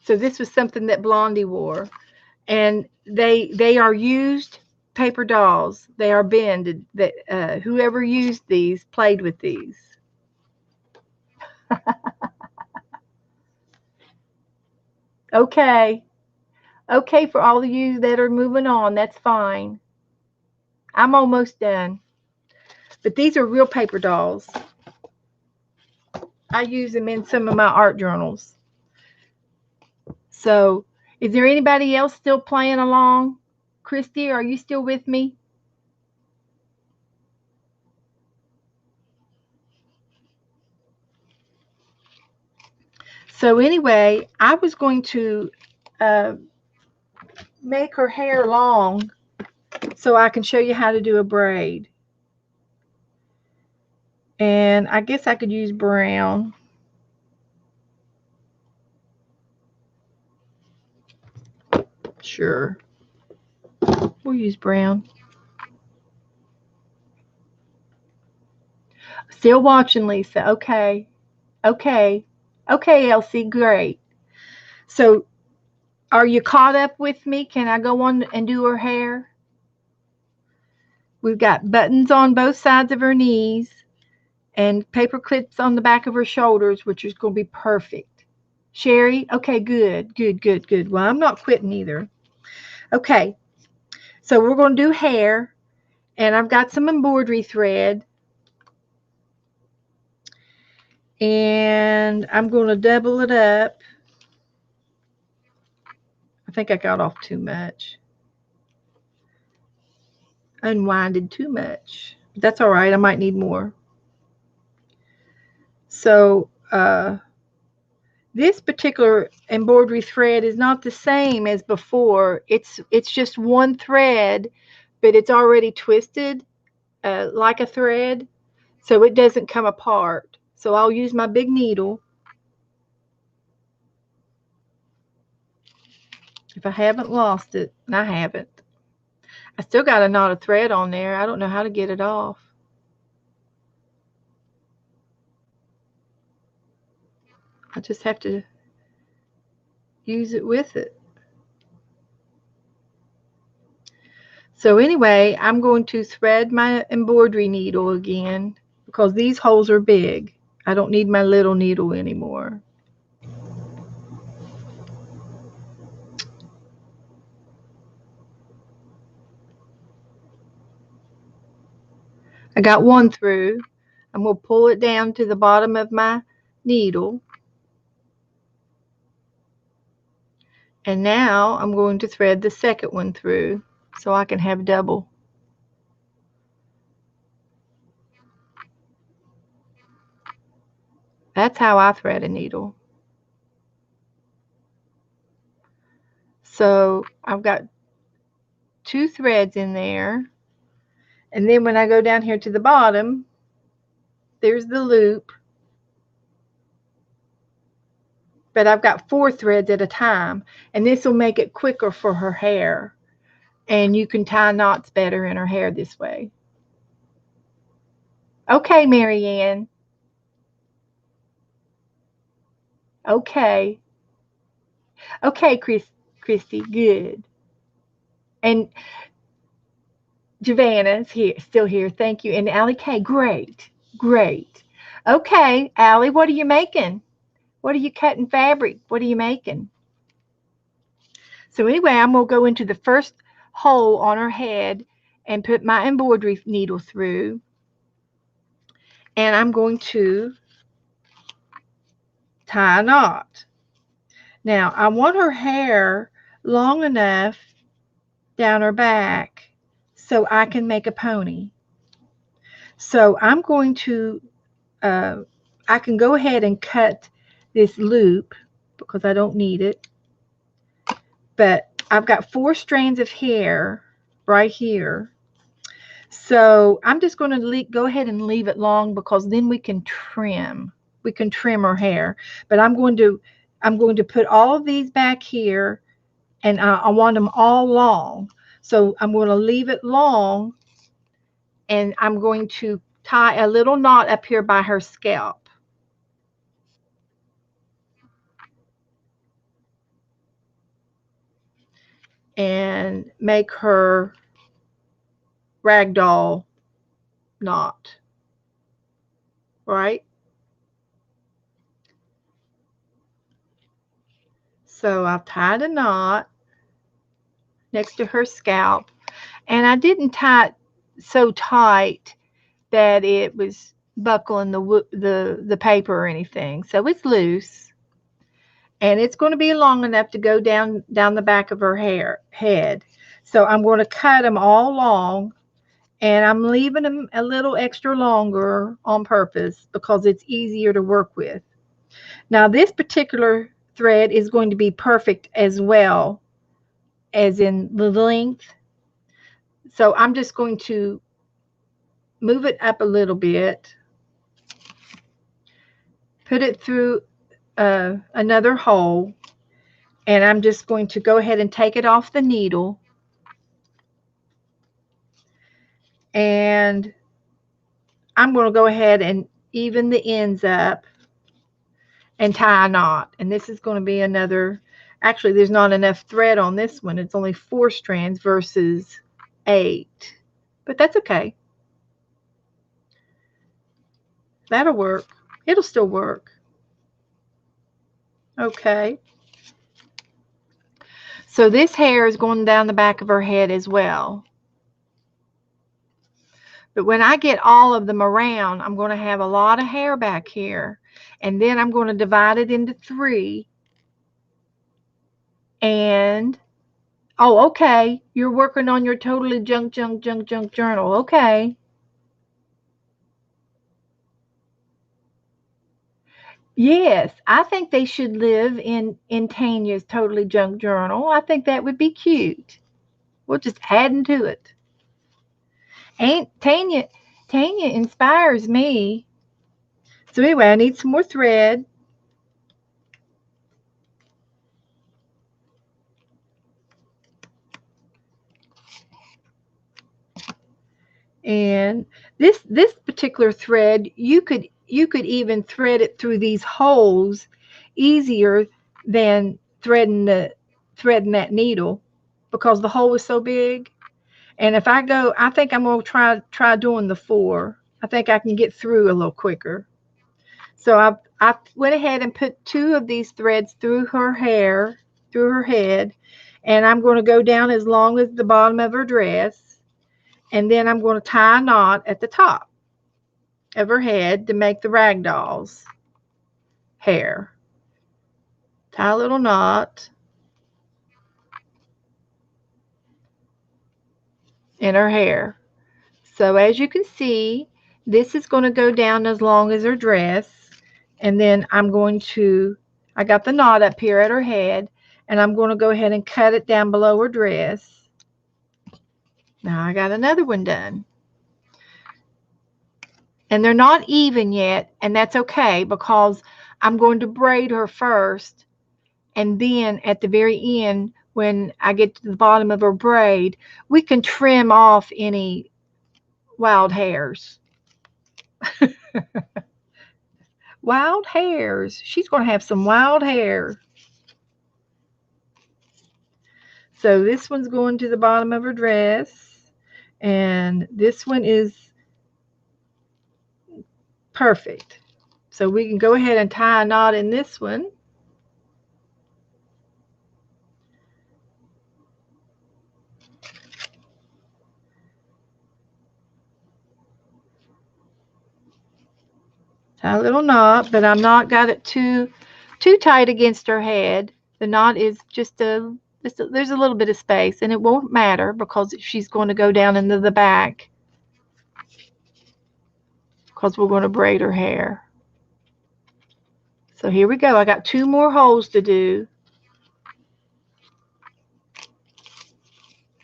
So this was something that Blondie wore. And they are used paper dolls. They are bended. That whoever used these played with these. Okay. Okay, for all of you that are moving on, that's fine. I'm almost done. But these are real paper dolls. I use them in some of my art journals. So, is there anybody else still playing along? Christy, are you still with me? So anyway, I was going to make her hair long so I can show you how to do a braid. And I guess I could use brown. Sure. We'll use brown. Still watching, Lisa. Okay. Okay. Okay, Elsie. Great. So, are you caught up with me? Can I go on and do her hair? We've got buttons on both sides of her knees and paper clips on the back of her shoulders, which is going to be perfect. Sherry? Okay, good, good, good, good. Well, I'm not quitting either. Okay, so we're going to do hair, and I've got some embroidery thread, and I'm going to double it up. I think I got off too much. Unwinded too much. That's all right. I might need more. So, this particular embroidery thread is not the same as before. It's just one thread, but it's already twisted like a thread, so it doesn't come apart. So I'll use my big needle. If I haven't lost it, and I haven't. I still got a knot of thread on there. I don't know how to get it off. I just have to use it with it. So anyway, I'm going to thread my embroidery needle again because these holes are big. I don't need my little needle anymore. I got one through. I'm going to pull it down to the bottom of my needle. And now I'm going to thread the second one through so I can have double. That's how I thread a needle. So I've got 2 threads in there. And then when I go down here to the bottom, there's the loop. But I've got 4 threads at a time. And this will make it quicker for her hair. And you can tie knots better in her hair this way. Okay, Marianne. Okay. Okay, Christy, good. And Javana's here, still here. Thank you. And Allie K, great, great. Okay, Allie, what are you making? What are you cutting fabric? What are you making? So anyway, I'm going to go into the first hole on her head and put my embroidery needle through. And I'm going to tie a knot. Now, I want her hair long enough down her back so I can make a pony. So I'm going to, I can go ahead and cut this loop because I don't need it. But I've got 4 strands of hair right here. So I'm just going to go ahead and leave it long because then we can trim. We can trim her hair. But I'm going to put all of these back here, and I want them all long. So I'm going to leave it long, and I'm going to tie a little knot up here by her scalp. And make her ragdoll knot, right? So I've tied a knot next to her scalp, and I didn't tie it so tight that it was buckling the paper or anything. So it's loose, and it's going to be long enough to go down the back of her head. So I'm going to cut them all long, and I'm leaving them a little extra longer on purpose because it's easier to work with. Now this particular thread is going to be perfect as well as in the length. So I'm just going to move it up a little bit, put it through another hole, and I'm just going to go ahead and take it off the needle, and I'm going to go ahead and even the ends up and tie a knot. And this is going to be another, actually there's not enough thread on this one. It's only 4 strands versus 8, but that's okay. That'll work. It'll still work. Okay. So this hair is going down the back of her head as well. But when I get all of them around, I'm going to have a lot of hair back here. And then I'm going to divide it into 3. And, oh, okay, you're working on your totally junk journal. Okay. Yes, I think they should live in Tanya's totally junk journal. I think that would be cute. We'll just add into it. Ain't Tanya inspires me. So anyway, I need some more thread. And this particular thread, you could even thread it through these holes easier than threading that needle, because the hole is so big. And if I go, I think I'm going to try doing the 4. I think I can get through a little quicker. So I went ahead and put 2 of these threads through her hair, through her head, and I'm going to go down as long as the bottom of her dress, and then I'm going to tie a knot at the top of her head to make the ragdoll's hair. Tie a little knot in her hair. So as you can see, this is going to go down as long as her dress, and then I got the knot up here at her head, and I'm going to go ahead and cut it down below her dress. Now I got another one done. And they're not even yet, and that's okay, because I'm going to braid her first, and then at the very end, when I get to the bottom of her braid, we can trim off any wild hairs. Wild hairs. She's going to have some wild hair. So this one's going to the bottom of her dress, and this one is perfect. So we can go ahead and tie a knot in this one. Tie a little knot, but I'm not got it too tight against her head. The knot is just there's a little bit of space, and it won't matter because she's going to go down into the back, because we're going to braid her hair. So here we go. I got 2 more holes to do.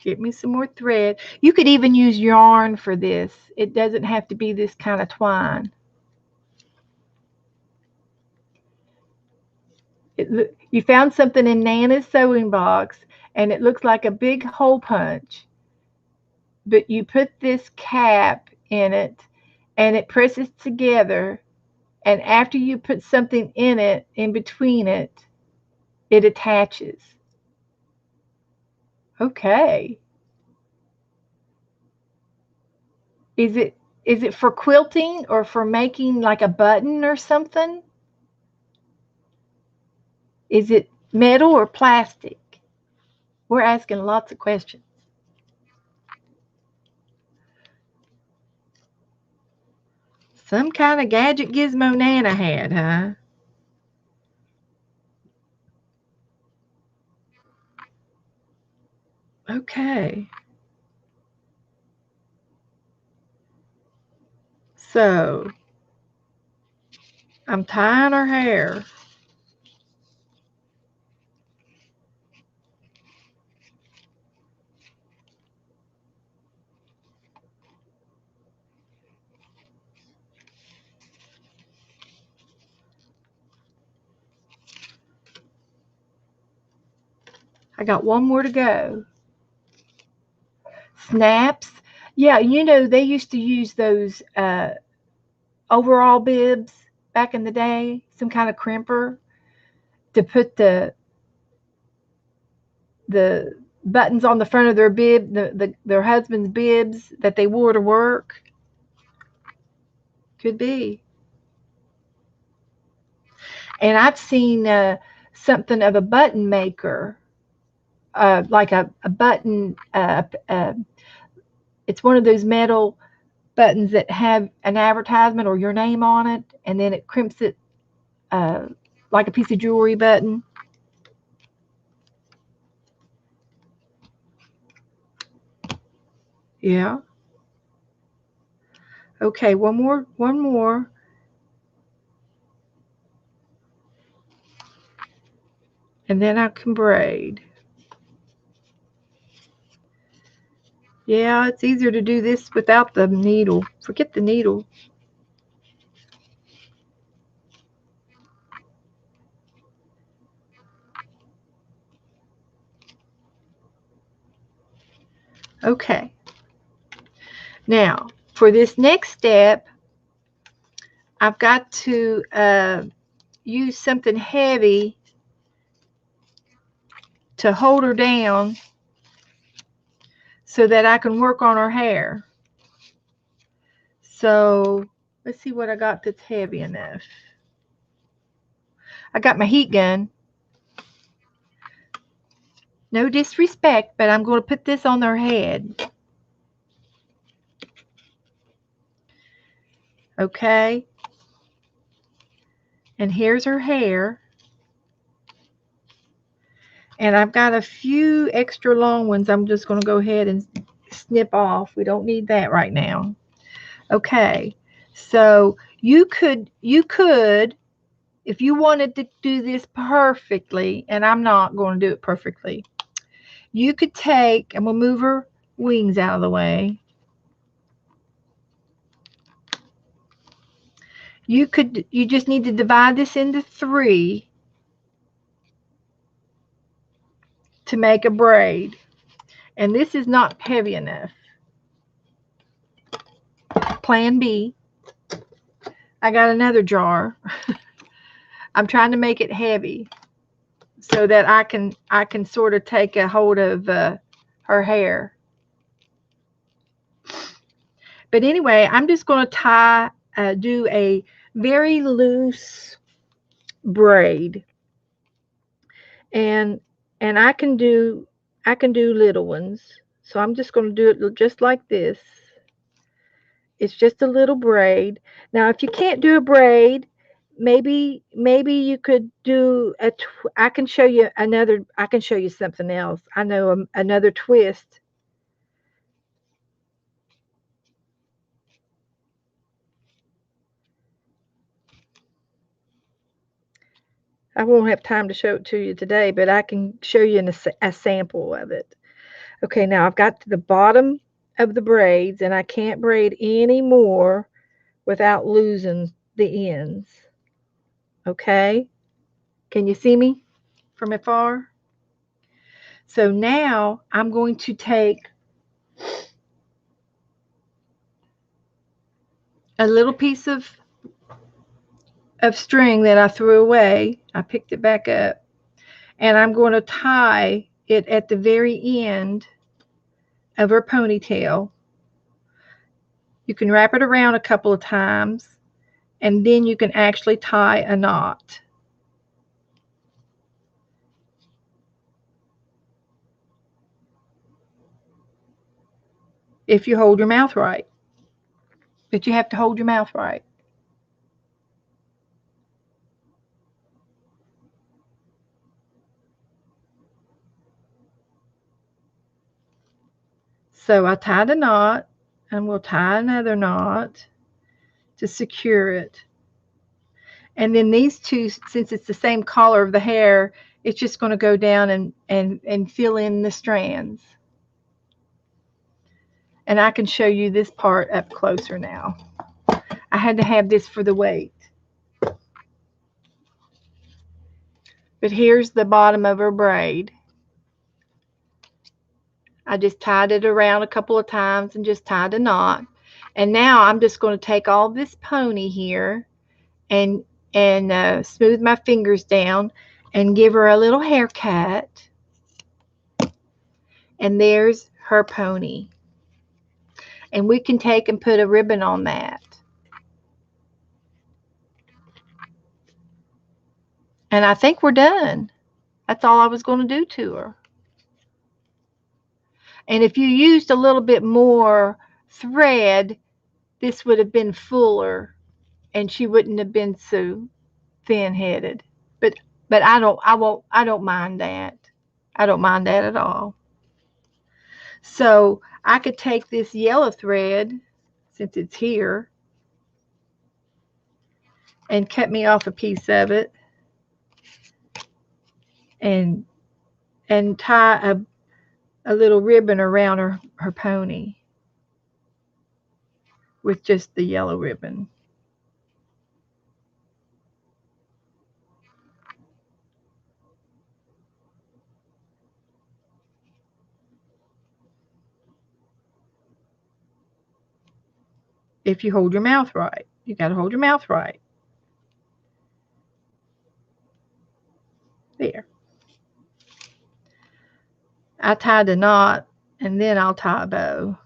Get me some more thread. You could even use yarn for this. It doesn't have to be this kind of twine. You found something in Nana's sewing box, and it looks like a big hole punch. But you put this cap in it, and it presses together. And after you put something in it, in between it, it attaches. Okay. Is it for quilting or for making like a button or something? Is it metal or plastic? We're asking lots of questions. Some kind of gadget gizmo Nana had, huh? Okay. So, I'm tying her hair. I got one more to go. Snaps. Yeah, you know, they used to use those overall bibs back in the day, some kind of crimper to put the buttons on the front of their bib, their husband's bibs that they wore to work. Could be. And I've seen something of a button maker, like a button. It's one of those metal buttons that have an advertisement or your name on it, and then it crimps it like a piece of jewelry button. Yeah. Okay, one more. And then I can braid. Yeah, it's easier to do this without the needle. Forget the needle. Okay. Now, for this next step, I've got to use something heavy to hold her down so that I can work on her hair. So let's see what I got that's heavy enough. I got my heat gun. No disrespect, but I'm going to put this on their head. Okay. And here's her hair. And I've got a few extra long ones I'm just going to go ahead and snip off. We don't need that right now. Okay. So you could, if you wanted to do this perfectly, and I'm not going to do it perfectly, you could take, and we'll move her wings out of the way. You just need to divide this into 3 to make a braid. And this is not heavy enough. Plan B. I got another jar. I'm trying to make it heavy so that I can sort of take a hold of her hair. But anyway, I'm just going to do a very loose braid, and I can do little ones. So I'm just going to do it just like this. It's just a little braid. Now, if you can't do a braid, maybe you could do I can show you another. I can show you something else. I know another twist. I won't have time to show it to you today, but I can show you a sample of it. Okay, now I've got to the bottom of the braids, and I can't braid any more without losing the ends. Okay? Can you see me from afar? So now I'm going to take a little piece of string that I threw away. I picked it back up, and I'm going to tie it at the very end of her ponytail. You can wrap it around a couple of times, and then you can actually tie a knot. If you hold your mouth right. But you have to hold your mouth right. So I tied a knot, and we'll tie another knot to secure it. And then these two, since it's the same color of the hair, it's just going to go down and fill in the strands. And I can show you this part up closer now. I had to have this for the weight. But here's the bottom of her braid. I just tied it around a couple of times and just tied a knot. And now I'm just going to take all this pony here and smooth my fingers down and give her a little haircut. And there's her pony. And we can take and put a ribbon on that. And I think we're done. That's all I was going to do to her. And if you used a little bit more thread, this would have been fuller and she wouldn't have been so thin-headed. But I don't mind that. I don't mind that at all. So I could take this yellow thread, since it's here, and cut me off a piece of it and tie a little ribbon around her pony with just the yellow ribbon. If you hold your mouth right. You got to hold your mouth right. There. I tied a knot and then I'll tie a bow.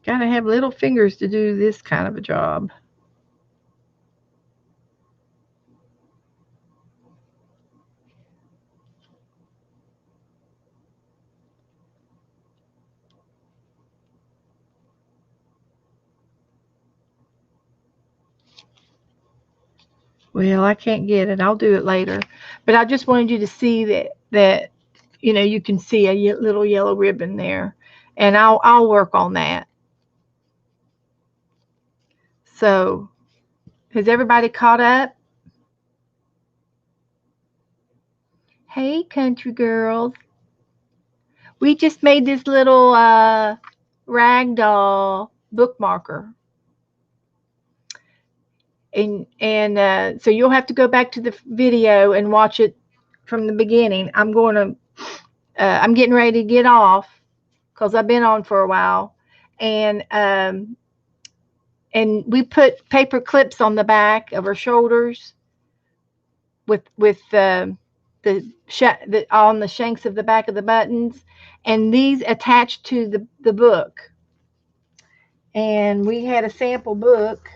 Got to have little fingers to do this kind of a job. Well, I can't get it. I'll do it later. But I just wanted you to see that you can see a little yellow ribbon there. And I'll work on that. So, has everybody caught up? Hey, country girls. We just made this little ragdoll bookmarker. And so you'll have to go back to the video and watch it from the beginning. I'm getting ready to get off because I've been on for a while, and we put paper clips on the back of her shoulders with on the shanks of the back of the buttons, and these attached to the book. And we had a sample book.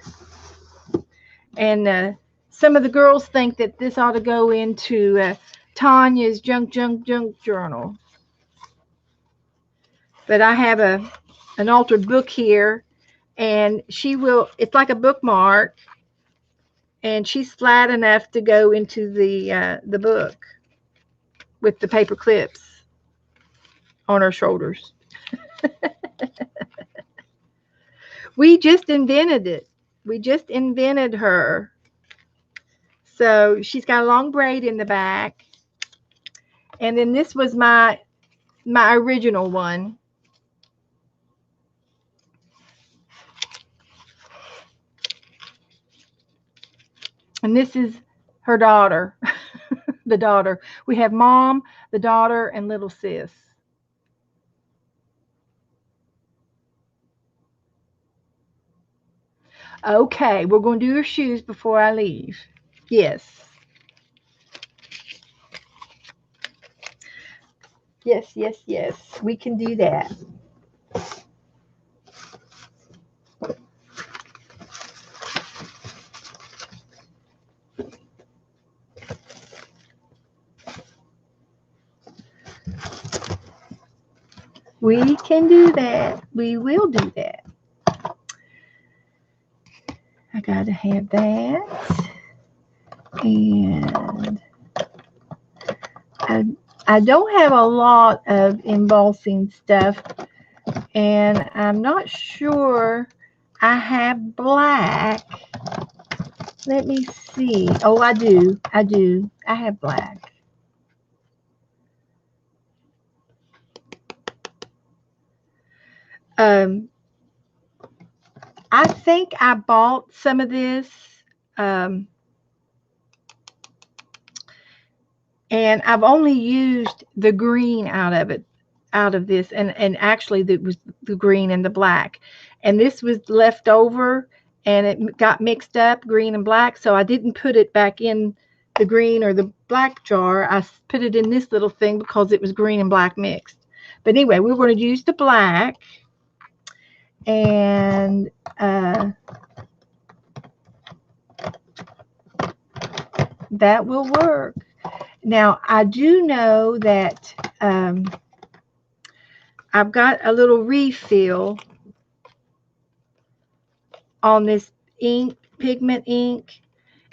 And some of the girls think that this ought to go into Tanya's junk journal. But I have an altered book here, and it's like a bookmark, and she's flat enough to go into the book with the paper clips on her shoulders. We just invented it. We just invented her. So she's got a long braid in the back. And then this was my original one. And this is her daughter, the daughter. We have mom, the daughter, and little sis. Okay, we're going to do her shoes before I leave. Yes. Yes. We can do that. We can do that. We will do that. I got to have that. And I don't have a lot of embossing stuff, and I'm not sure I have black. Let me see. Oh, I do. I have black. I think I bought some of this, and I've only used the green out of this, and actually it was the green and the black, and this was left over, and it got mixed up, green and black, so I didn't put it back in the green or the black jar. I put it in this little thing because it was green and black mixed. But anyway, we're going to use the black, and that will work. Now, I do know that I've got a little refill on this ink, pigment ink,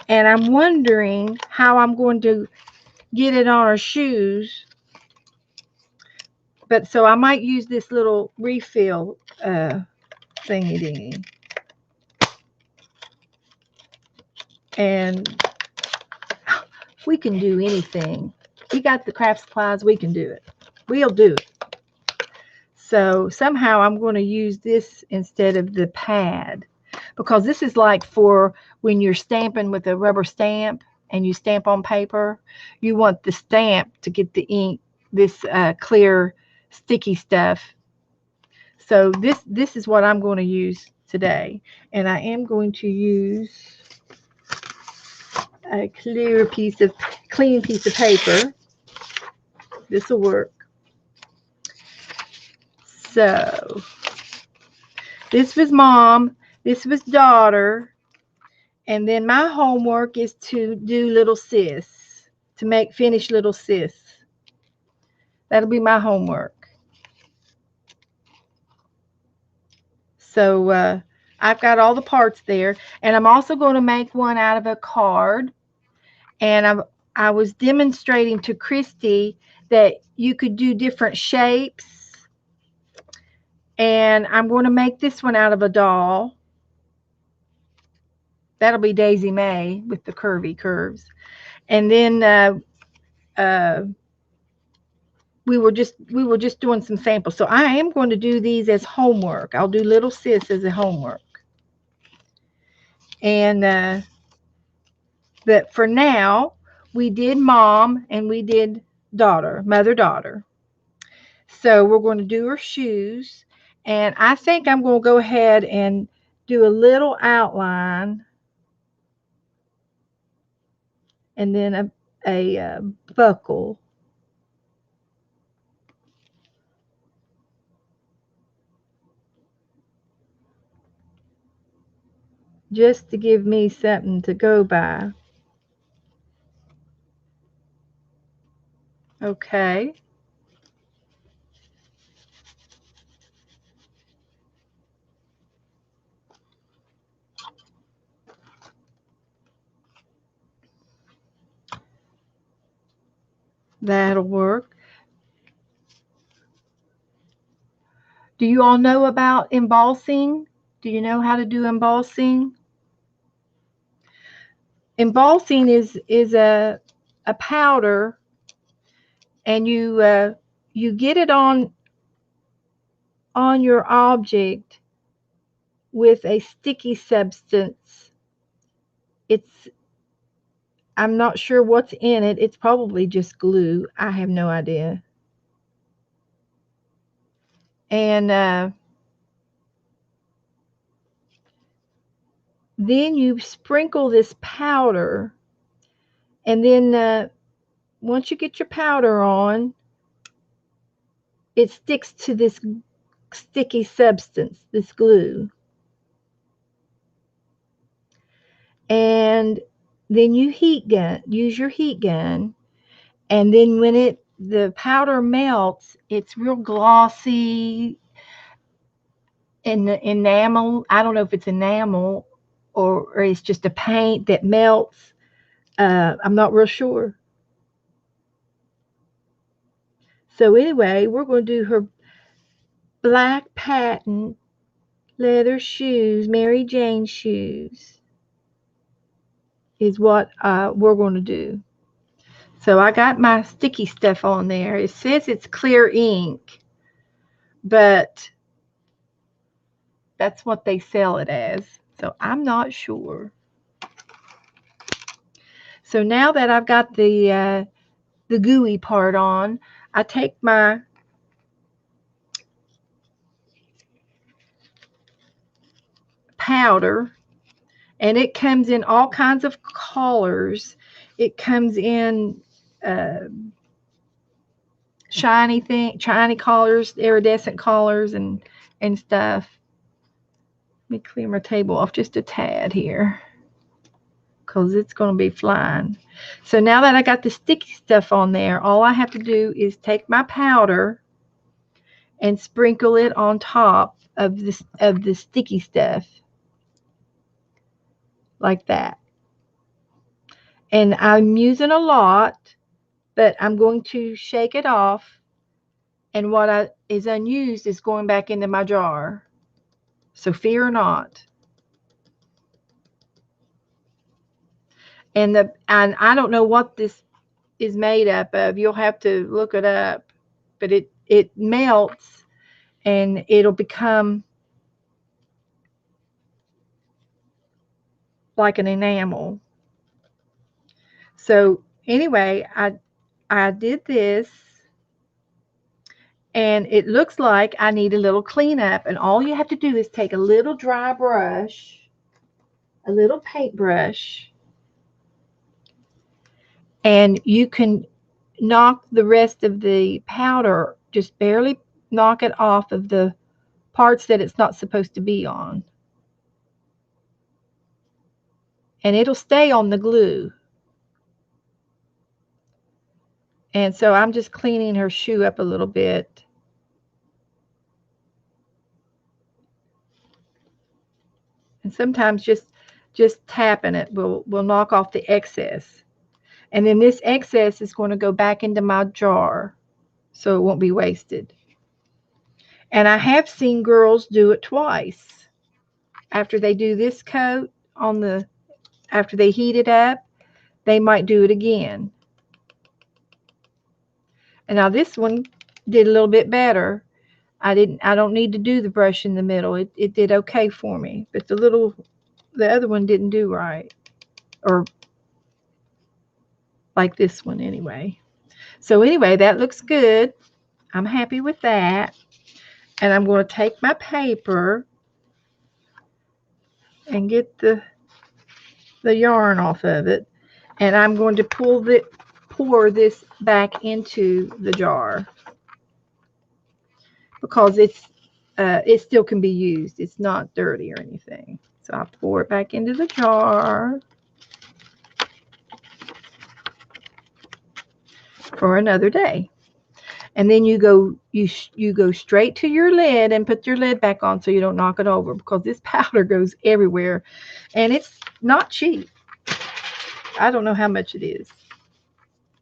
and I'm wondering how I'm going to get it on our shoes. But so I might use this little refill thingy dingy. And we can do anything. We got the craft supplies, we can do it. We'll do it. So somehow I'm going to use this instead of the pad, because this is like for when you're stamping with a rubber stamp and you stamp on paper. You want the stamp to get the ink, this clear sticky stuff. So this is what I'm going to use today, and I am going to use a clean piece of paper. This will work. So this was mom, this was daughter, and then my homework is to do little sis, to finish little sis. That'll be my homework. So I've got all the parts there, and I'm also going to make one out of a card. And I was demonstrating to Christy that you could do different shapes. And I'm going to make this one out of a doll. That'll be Daisy May with the curvy curves. And then we were just doing some samples. So I am going to do these as homework. I'll do little sis as a homework. And but for now, we did mom and we did daughter, mother-daughter. So we're going to do her shoes. And I think I'm going to go ahead and do a little outline, and then a buckle. Just to give me something to go by. Okay. That'll work. Do you all know about embossing? Do you know how to do embossing? Embossing is a powder, and you get it on your object with a sticky substance. I'm not sure what's in it. It's probably just glue. I have no idea. And then you sprinkle this powder, and then once you get your powder on, it sticks to this sticky substance, this glue. And then you use your heat gun, and then when the powder melts, it's real glossy and the enamel. I don't know if it's enamel or it's just a paint that melts. I'm not real sure. So anyway, we're going to do her black patent leather shoes, Mary Jane shoes, is what we're going to do. So I got my sticky stuff on there. It says it's clear ink, but That's what they sell it as. So I'm not sure. So now that I've got the gooey part on, I take my powder, and it comes in all kinds of colors. It comes in uh, shiny colors, iridescent colors, and stuff. Let me clear my table off just a tad here, because it's going to be flying. So now that I got the sticky stuff on there, all I have to do is take my powder and sprinkle it on top of the sticky stuff, like that. And I'm using a lot, but I'm going to shake it off, and what is unused is going back into my jar. So fear not. And I don't know what this is made up of. You'll have to look it up, but it melts and it'll become like an enamel. So anyway, I did this, and it looks like I need a little cleanup, and all you have to do is take a little dry brush, a little paintbrush, and you can knock the rest of the powder, just barely knock it off of the parts that it's not supposed to be on. And it'll stay on the glue. And so I'm just cleaning her shoe up a little bit. And sometimes just tapping it will knock off the excess. And then this excess is going to go back into my jar, so it won't be wasted. And I have seen girls do it twice. After they do this coat on after they heat it up, they might do it again. And now this one did a little bit better. I don't need to do the brush in the middle. It did okay for me, but the other one didn't do right, or like this one anyway. So anyway, that looks good. I'm happy with that. And I'm going to take my paper and get the yarn off of it, and I'm going to pour this back into the jar, because it still can be used. It's not dirty or anything. So I'll pour it back into the jar for another day. And then you go straight to your lid and put your lid back on so you don't knock it over, because this powder goes everywhere, and it's not cheap. I don't know how much it is.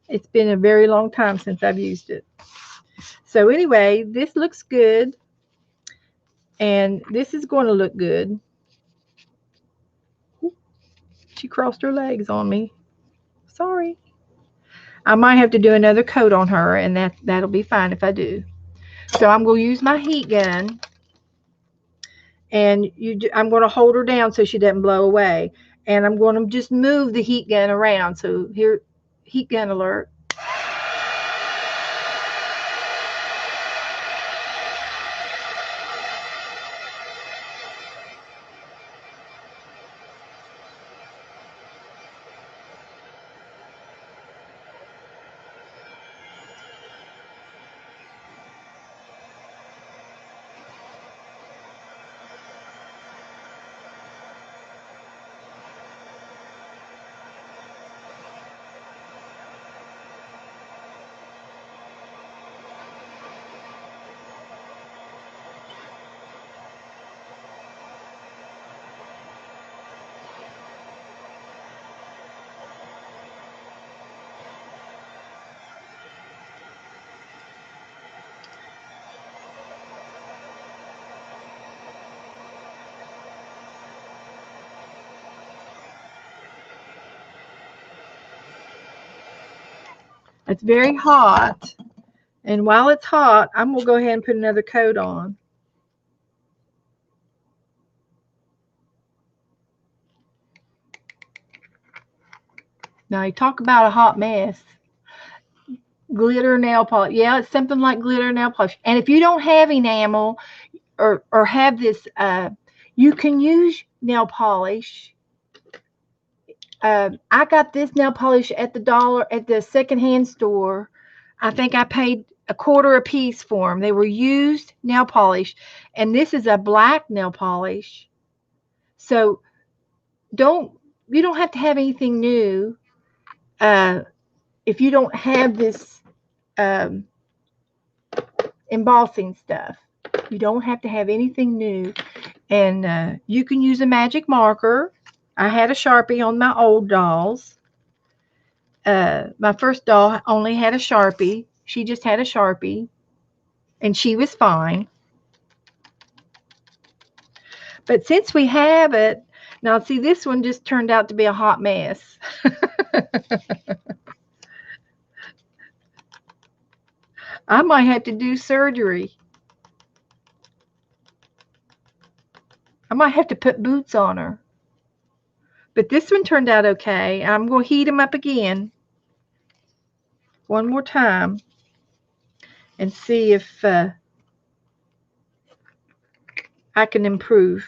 It's been a very long time since I've used it. So anyway, this looks good, and this is going to look good. She crossed her legs on me. Sorry. I might have to do another coat on her, and that'll be fine if I do. So I'm going to use my heat gun, and I'm going to hold her down so she doesn't blow away. And I'm going to just move the heat gun around. So here, heat gun alert. It's very hot, and while it's hot, I'm going to go ahead and put another coat on. Now you talk about a hot mess. Glitter nail polish. Yeah, it's something like glitter nail polish. And if you don't have enamel or have this, you can use nail polish. I got this nail polish at the secondhand store. I think I paid a quarter a piece for them. They were used nail polish, and this is a black nail polish. So don't you don't have to have anything new if you don't have this um, embossing stuff. You don't have to have anything new, and you can use a magic marker. I had a Sharpie on my old dolls. My first doll only had a Sharpie. She just had a Sharpie, and she was fine. But since we have it, now see, this one just turned out to be a hot mess. I might have to do surgery. I might have to put boots on her. But this one turned out okay. I'm going to heat them up again one more time and see if I can improve.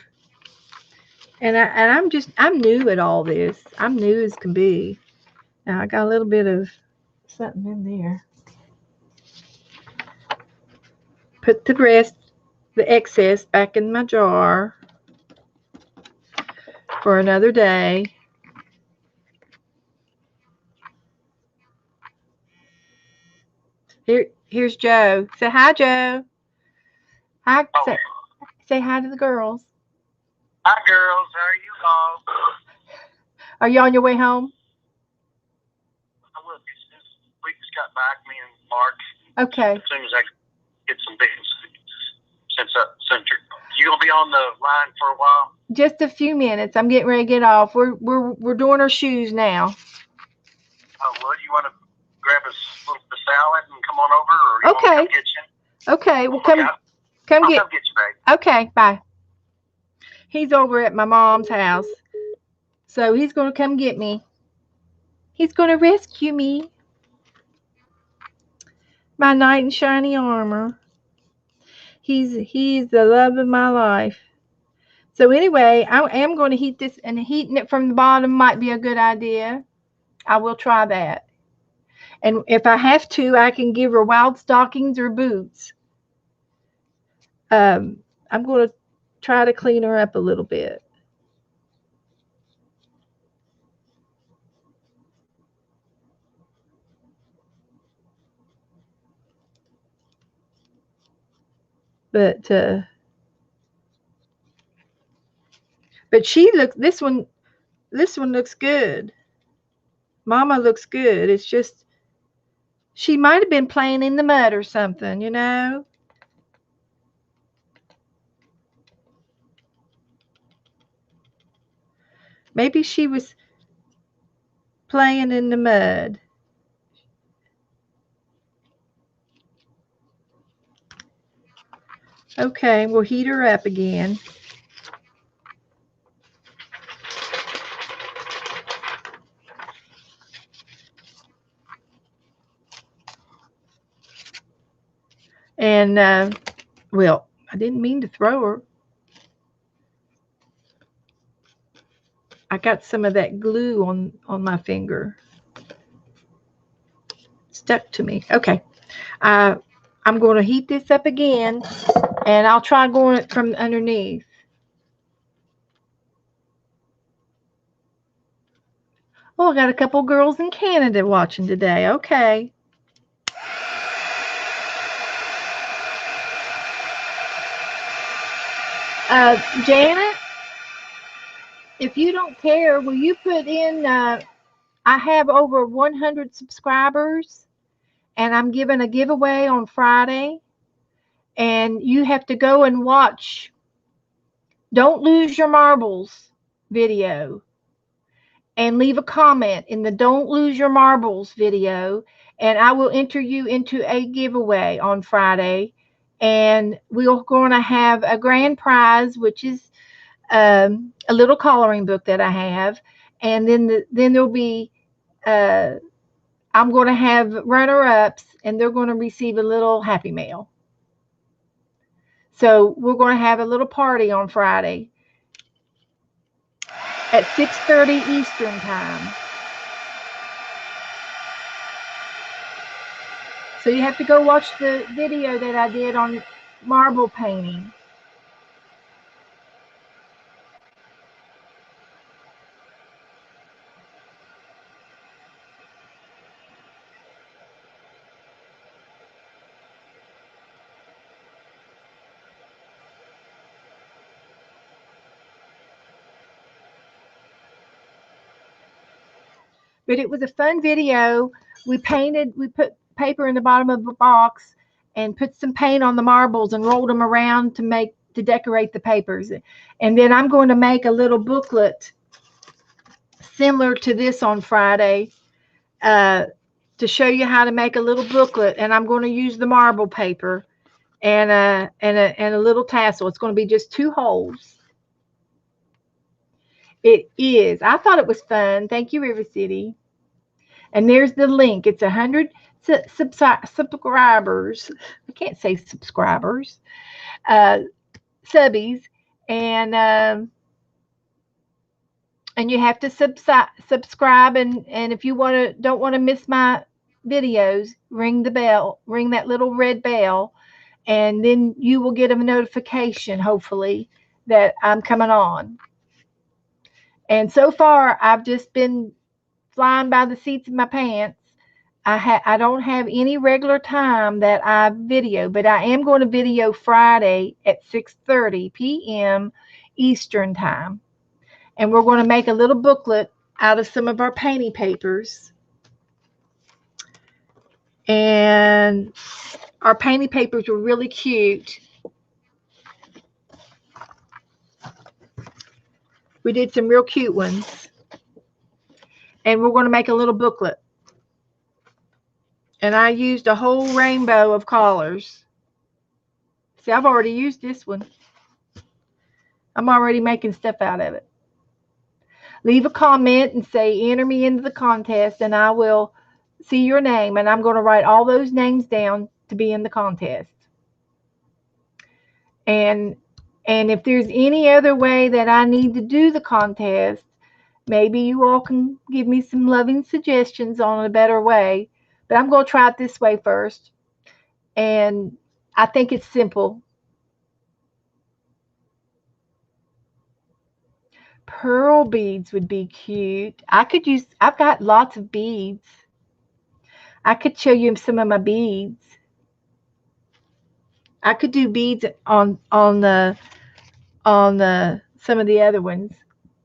And I'm new at all this. I'm new as can be. Now I got a little bit of something in there. Put the excess back in my jar for another day. Here's Joe. Say hi, Joe. Hi. Say hi to the girls. Hi, girls. How are you all? Are you on your way home? We just got back, me and Mark. Okay. As soon as I get some things, since you gonna be on the line for a while? Just a few minutes. I'm getting ready to get off. We're doing our shoes now. Oh, well, you want to grab us a little bit of salad and come on over, or you want me to come get you? Okay. Well, come get you, babe. Okay. Bye. He's over at my mom's house, so he's going to come get me. He's going to rescue me. My knight in shiny armor. He's the love of my life. So anyway, I am going to heat this, and heating it from the bottom might be a good idea. I will try that. And if I have to, I can give her wild stockings or boots. I'm going to try to clean her up a little bit. But she looks, this one looks good. Mama looks good. It's just, she might have been playing in the mud or something, you know? Maybe she was playing in the mud. Okay, we'll heat her up again. And, well, I didn't mean to throw her. I got some of that glue on my finger. Stuck to me. Okay. I'm going to heat this up again, and I'll try going from underneath. Oh, I got a couple girls in Canada watching today. Okay. Janet, if you don't care, will you put in, I have over 100 subscribers, and I'm giving a giveaway on Friday, and you have to go and watch Don't Lose Your Marbles video and leave a comment in the Don't Lose Your Marbles video, and I will enter you into a giveaway on Friday, and we're going to have a grand prize, which is a little coloring book that I have, and then there'll be I'm going to have runner-ups, and they're going to receive a little Happy Mail. So we're going to have a little party on Friday at 6:30 Eastern time. So you have to go watch the video that I did on marble painting. But it was a fun video. We put paper in the bottom of the box and put some paint on the marbles and rolled them around to decorate the papers. And then I'm going to make a little booklet similar to this on Friday to show you how to make a little booklet. And I'm going to use the marble paper and a little tassel. It's going to be just 2 holes. It is. I thought it was fun. Thank you, River City. And there's the link. It's 100 subscribers. I can't say subscribers. Subbies. And you have to subscribe. And if you don't want to miss my videos, ring the bell. Ring that little red bell. And then you will get a notification, hopefully, that I'm coming on. And so far, I've just been flying by the seats of my pants. I don't have any regular time that I video, but I am going to video Friday at 6:30 p.m. Eastern time. And we're going to make a little booklet out of some of our painting papers. And our painting papers were really cute. We did some real cute ones. And we're going to make a little booklet. And I used a whole rainbow of colors. See, I've already used this one. I'm already making stuff out of it. Leave a comment and say, enter me into the contest, and I will see your name. And I'm going to write all those names down to be in the contest. And if there's any other way that I need to do the contest, maybe you all can give me some loving suggestions on a better way. But I'm going to try it this way first. And I think it's simple. Pearl beads would be cute. I've got lots of beads. I could show you some of my beads. I could do beads on some of the other ones.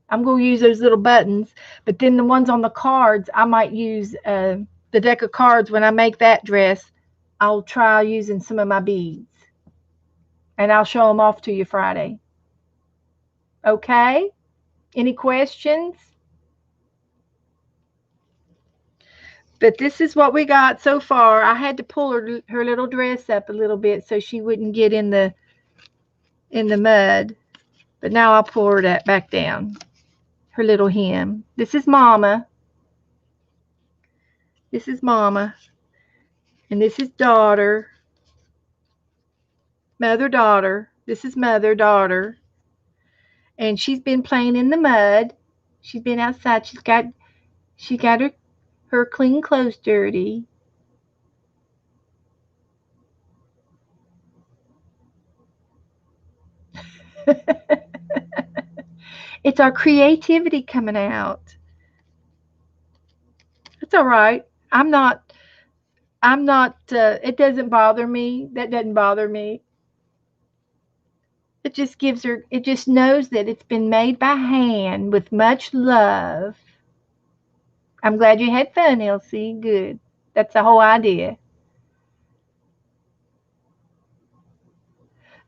I'm going to use those little buttons, but then the ones on the cards, I might use the deck of cards. When I make that dress, I'll try using some of my beads, and I'll show them off to you Friday. Okay? Any questions? But this is what we got so far. I had to pull her little dress up a little bit so she wouldn't get in the mud. But now I'll pull her back down. Her little hem. This is Mama. This is Mama. And this is Daughter. Mother, Daughter. This is Mother, Daughter. And she's been playing in the mud. She's been outside. She got her clean clothes dirty. It's our creativity coming out. It's all right. I'm not, it doesn't bother me. That doesn't bother me. It just gives her, it just knows that it's been made by hand with much love. I'm glad you had fun, Elsie. Good. That's the whole idea.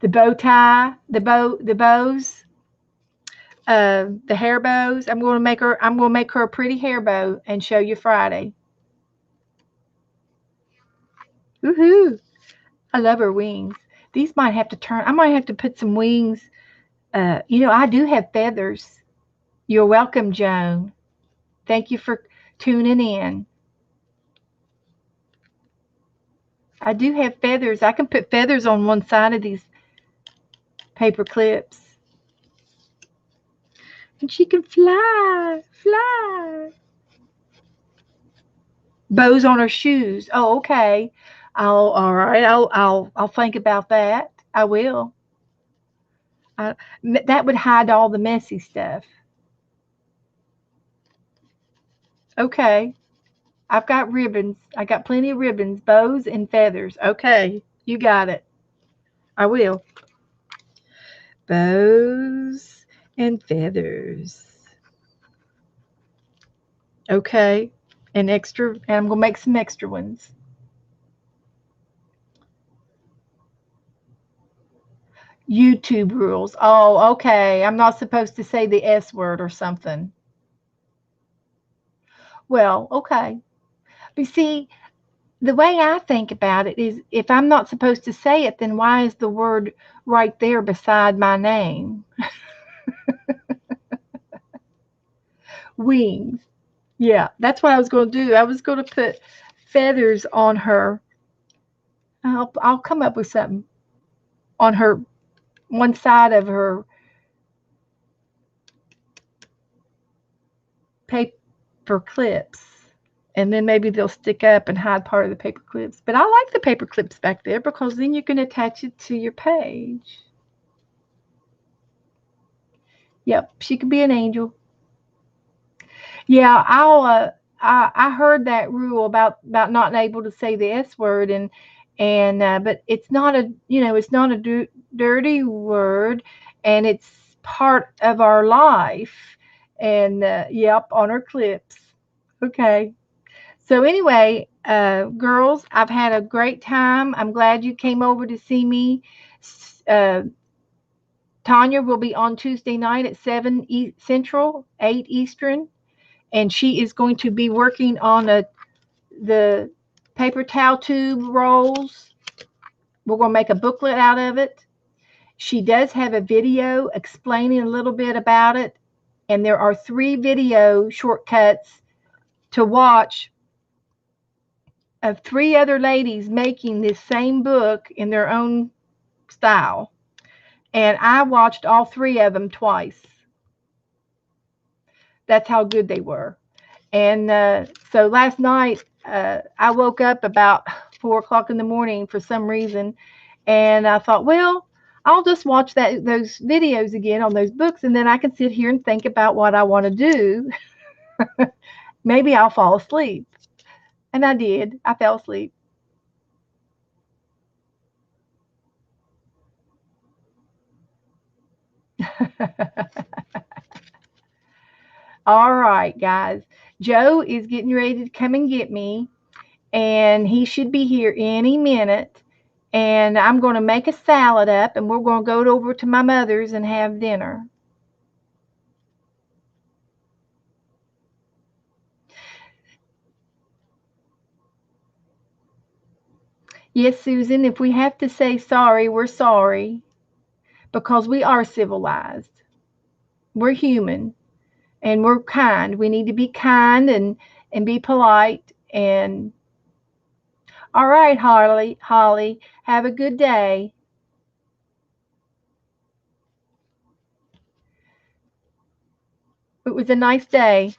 The bow tie, the bows, the hair bows. I'm going to make her a pretty hair bow and show you Friday. Woohoo! I love her wings. These might have to turn. I might have to put some wings. I do have feathers. You're welcome, Joan. Thank you for tuning in. I do have feathers. I can put feathers on one side of these paper clips. And she can fly, fly. Bows on her shoes. Oh, okay. All right. I'll think about that. I will. That would hide all the messy stuff. Okay. I've got ribbons. I got plenty of ribbons, bows, and feathers. Okay. You got it. I will. Bows and feathers. Okay. And I'm going to make some extra ones. YouTube rules. Oh, okay. I'm not supposed to say the S word or something. Well, okay. But see, the way I think about it is if I'm not supposed to say it, then why is the word right there beside my name? Wings. Yeah, that's what I was going to do. I was going to put feathers on her. I'll come up with something on her, one side of her paper clips. And then maybe they'll stick up and hide part of the paper clips. But I like the paper clips back there because then you can attach it to your page. Yep, she could be an angel. Yeah, I heard that rule about not able to say the S word, and but it's not a it's not a dirty word, and it's part of our life. And yep, on her clips. Okay. So anyway, girls, I've had a great time. I'm glad you came over to see me. Tanya will be on Tuesday night at 7 Central, 8 Eastern, and she is going to be working on the paper towel tube rolls. We're going to make a booklet out of it. She does have a video explaining a little bit about it, and there are 3 video shortcuts to watch of 3 other ladies making this same book in their own style. And I watched all 3 of them twice. That's how good they were. And so last night, I woke up about 4 o'clock in the morning for some reason. And I thought, well, I'll just watch those videos again on those books. And then I can sit here and think about what I want to do. Maybe I'll fall asleep. And I did. I fell asleep. All right, guys. Joe is getting ready to come and get me, and he should be here any minute. And I'm going to make a salad up, and we're going to go over to my mother's and have dinner. Yes, Susan, if we have to say sorry, we're sorry, because we are civilized. We're human. And we're kind. We need to be kind and be polite. And all right, Holly, have a good day. It was a nice day.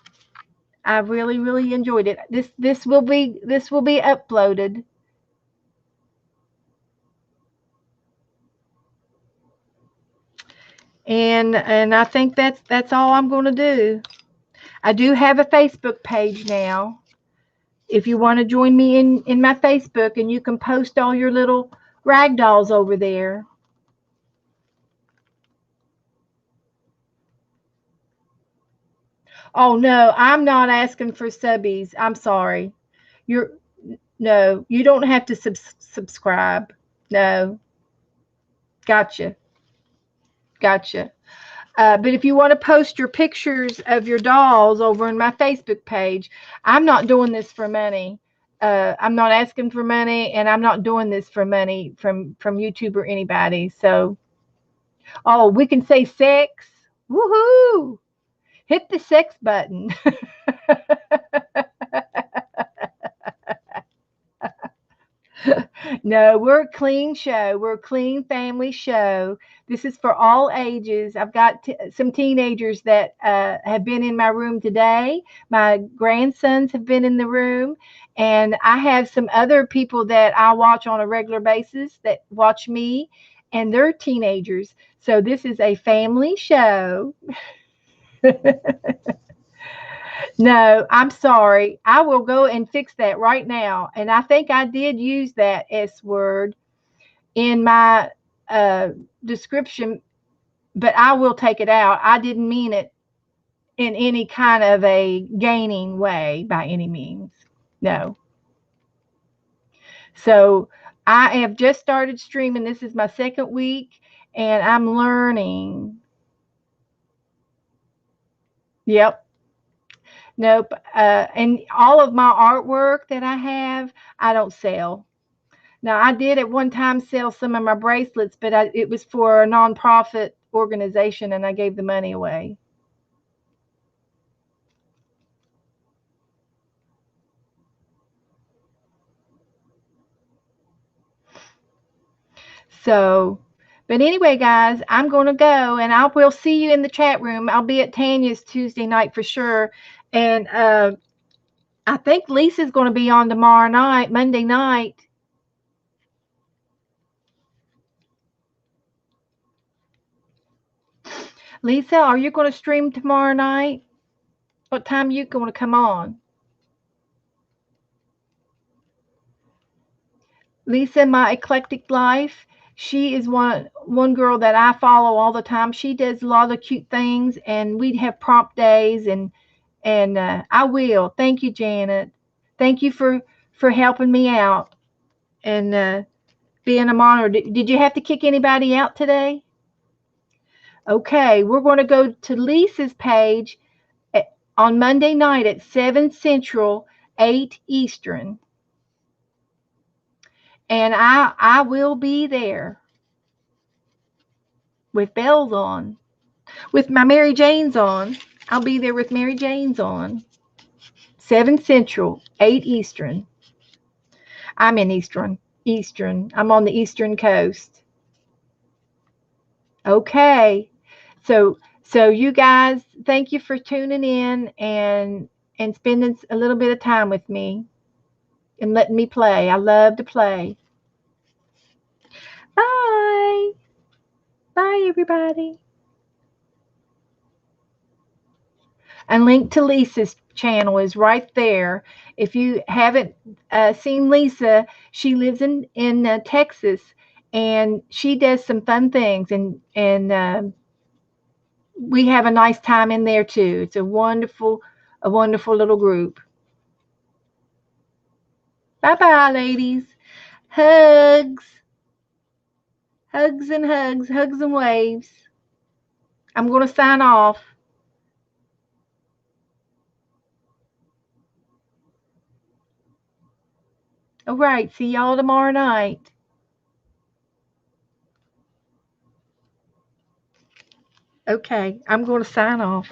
I really, really enjoyed it. This will be uploaded. And I think that's all I'm going to do. I do have a Facebook page now. If you want to join me in my Facebook, and you can post all your little rag dolls over there. Oh no, I'm not asking for subbies. I'm sorry. No, you don't have to subscribe. No. Gotcha. But if you want to post your pictures of your dolls over in my Facebook page, I'm not doing this for money. I'm not asking for money, and I'm not doing this for money from YouTube or anybody. So, oh, we can say sex. Woohoo! Hit the sex button. No, we're a clean show. We're a clean family show. This is for all ages. I've got some teenagers that have been in my room today. My grandsons have been in the room. And I have some other people that I watch on a regular basis that watch me, and they're teenagers. So this is a family show. No, I'm sorry. I will go and fix that right now. And I think I did use that S word in my description, but I will take it out. I didn't mean it in any kind of a gaining way by any means. No. So I have just started streaming. This is my second week, and I'm learning. Yep. Nope. And all of my artwork that I have, I don't sell. Now, I did at one time sell some of my bracelets, but it was for a nonprofit organization, and I gave the money away. So, but anyway, guys, I'm going to go, and I will see you in the chat room. I'll be at Tanya's Tuesday night for sure. And I think Lisa's going to be on tomorrow night, Monday night. Lisa, are you going to stream tomorrow night? What time are you going to come on? Lisa, My Eclectic Life. She is one girl that I follow all the time. She does a lot of cute things, and we'd have prompt days, and I will. Thank you, Janet. Thank you for helping me out and being a monitor. Did you have to kick anybody out today? Okay, we're going to go to Lisa's page on Monday night at 7 Central, 8 Eastern. And I will be there with bells on, with my Mary Jane's on. I'll be there with Mary Jane's on. 7 Central, 8 Eastern. I'm in Eastern. I'm on the Eastern Coast. Okay. So you guys, thank you for tuning in and spending a little bit of time with me and letting me play. I love to play. Bye. Bye, everybody. And link to Lisa's channel is right there. If you haven't seen Lisa, she lives in Texas, and she does some fun things, and we have a nice time in there too. It's a wonderful little group. Bye-bye, ladies. Hugs. Hugs and hugs. Hugs and waves. I'm going to sign off. All right. See y'all tomorrow night. Okay. I'm going to sign off.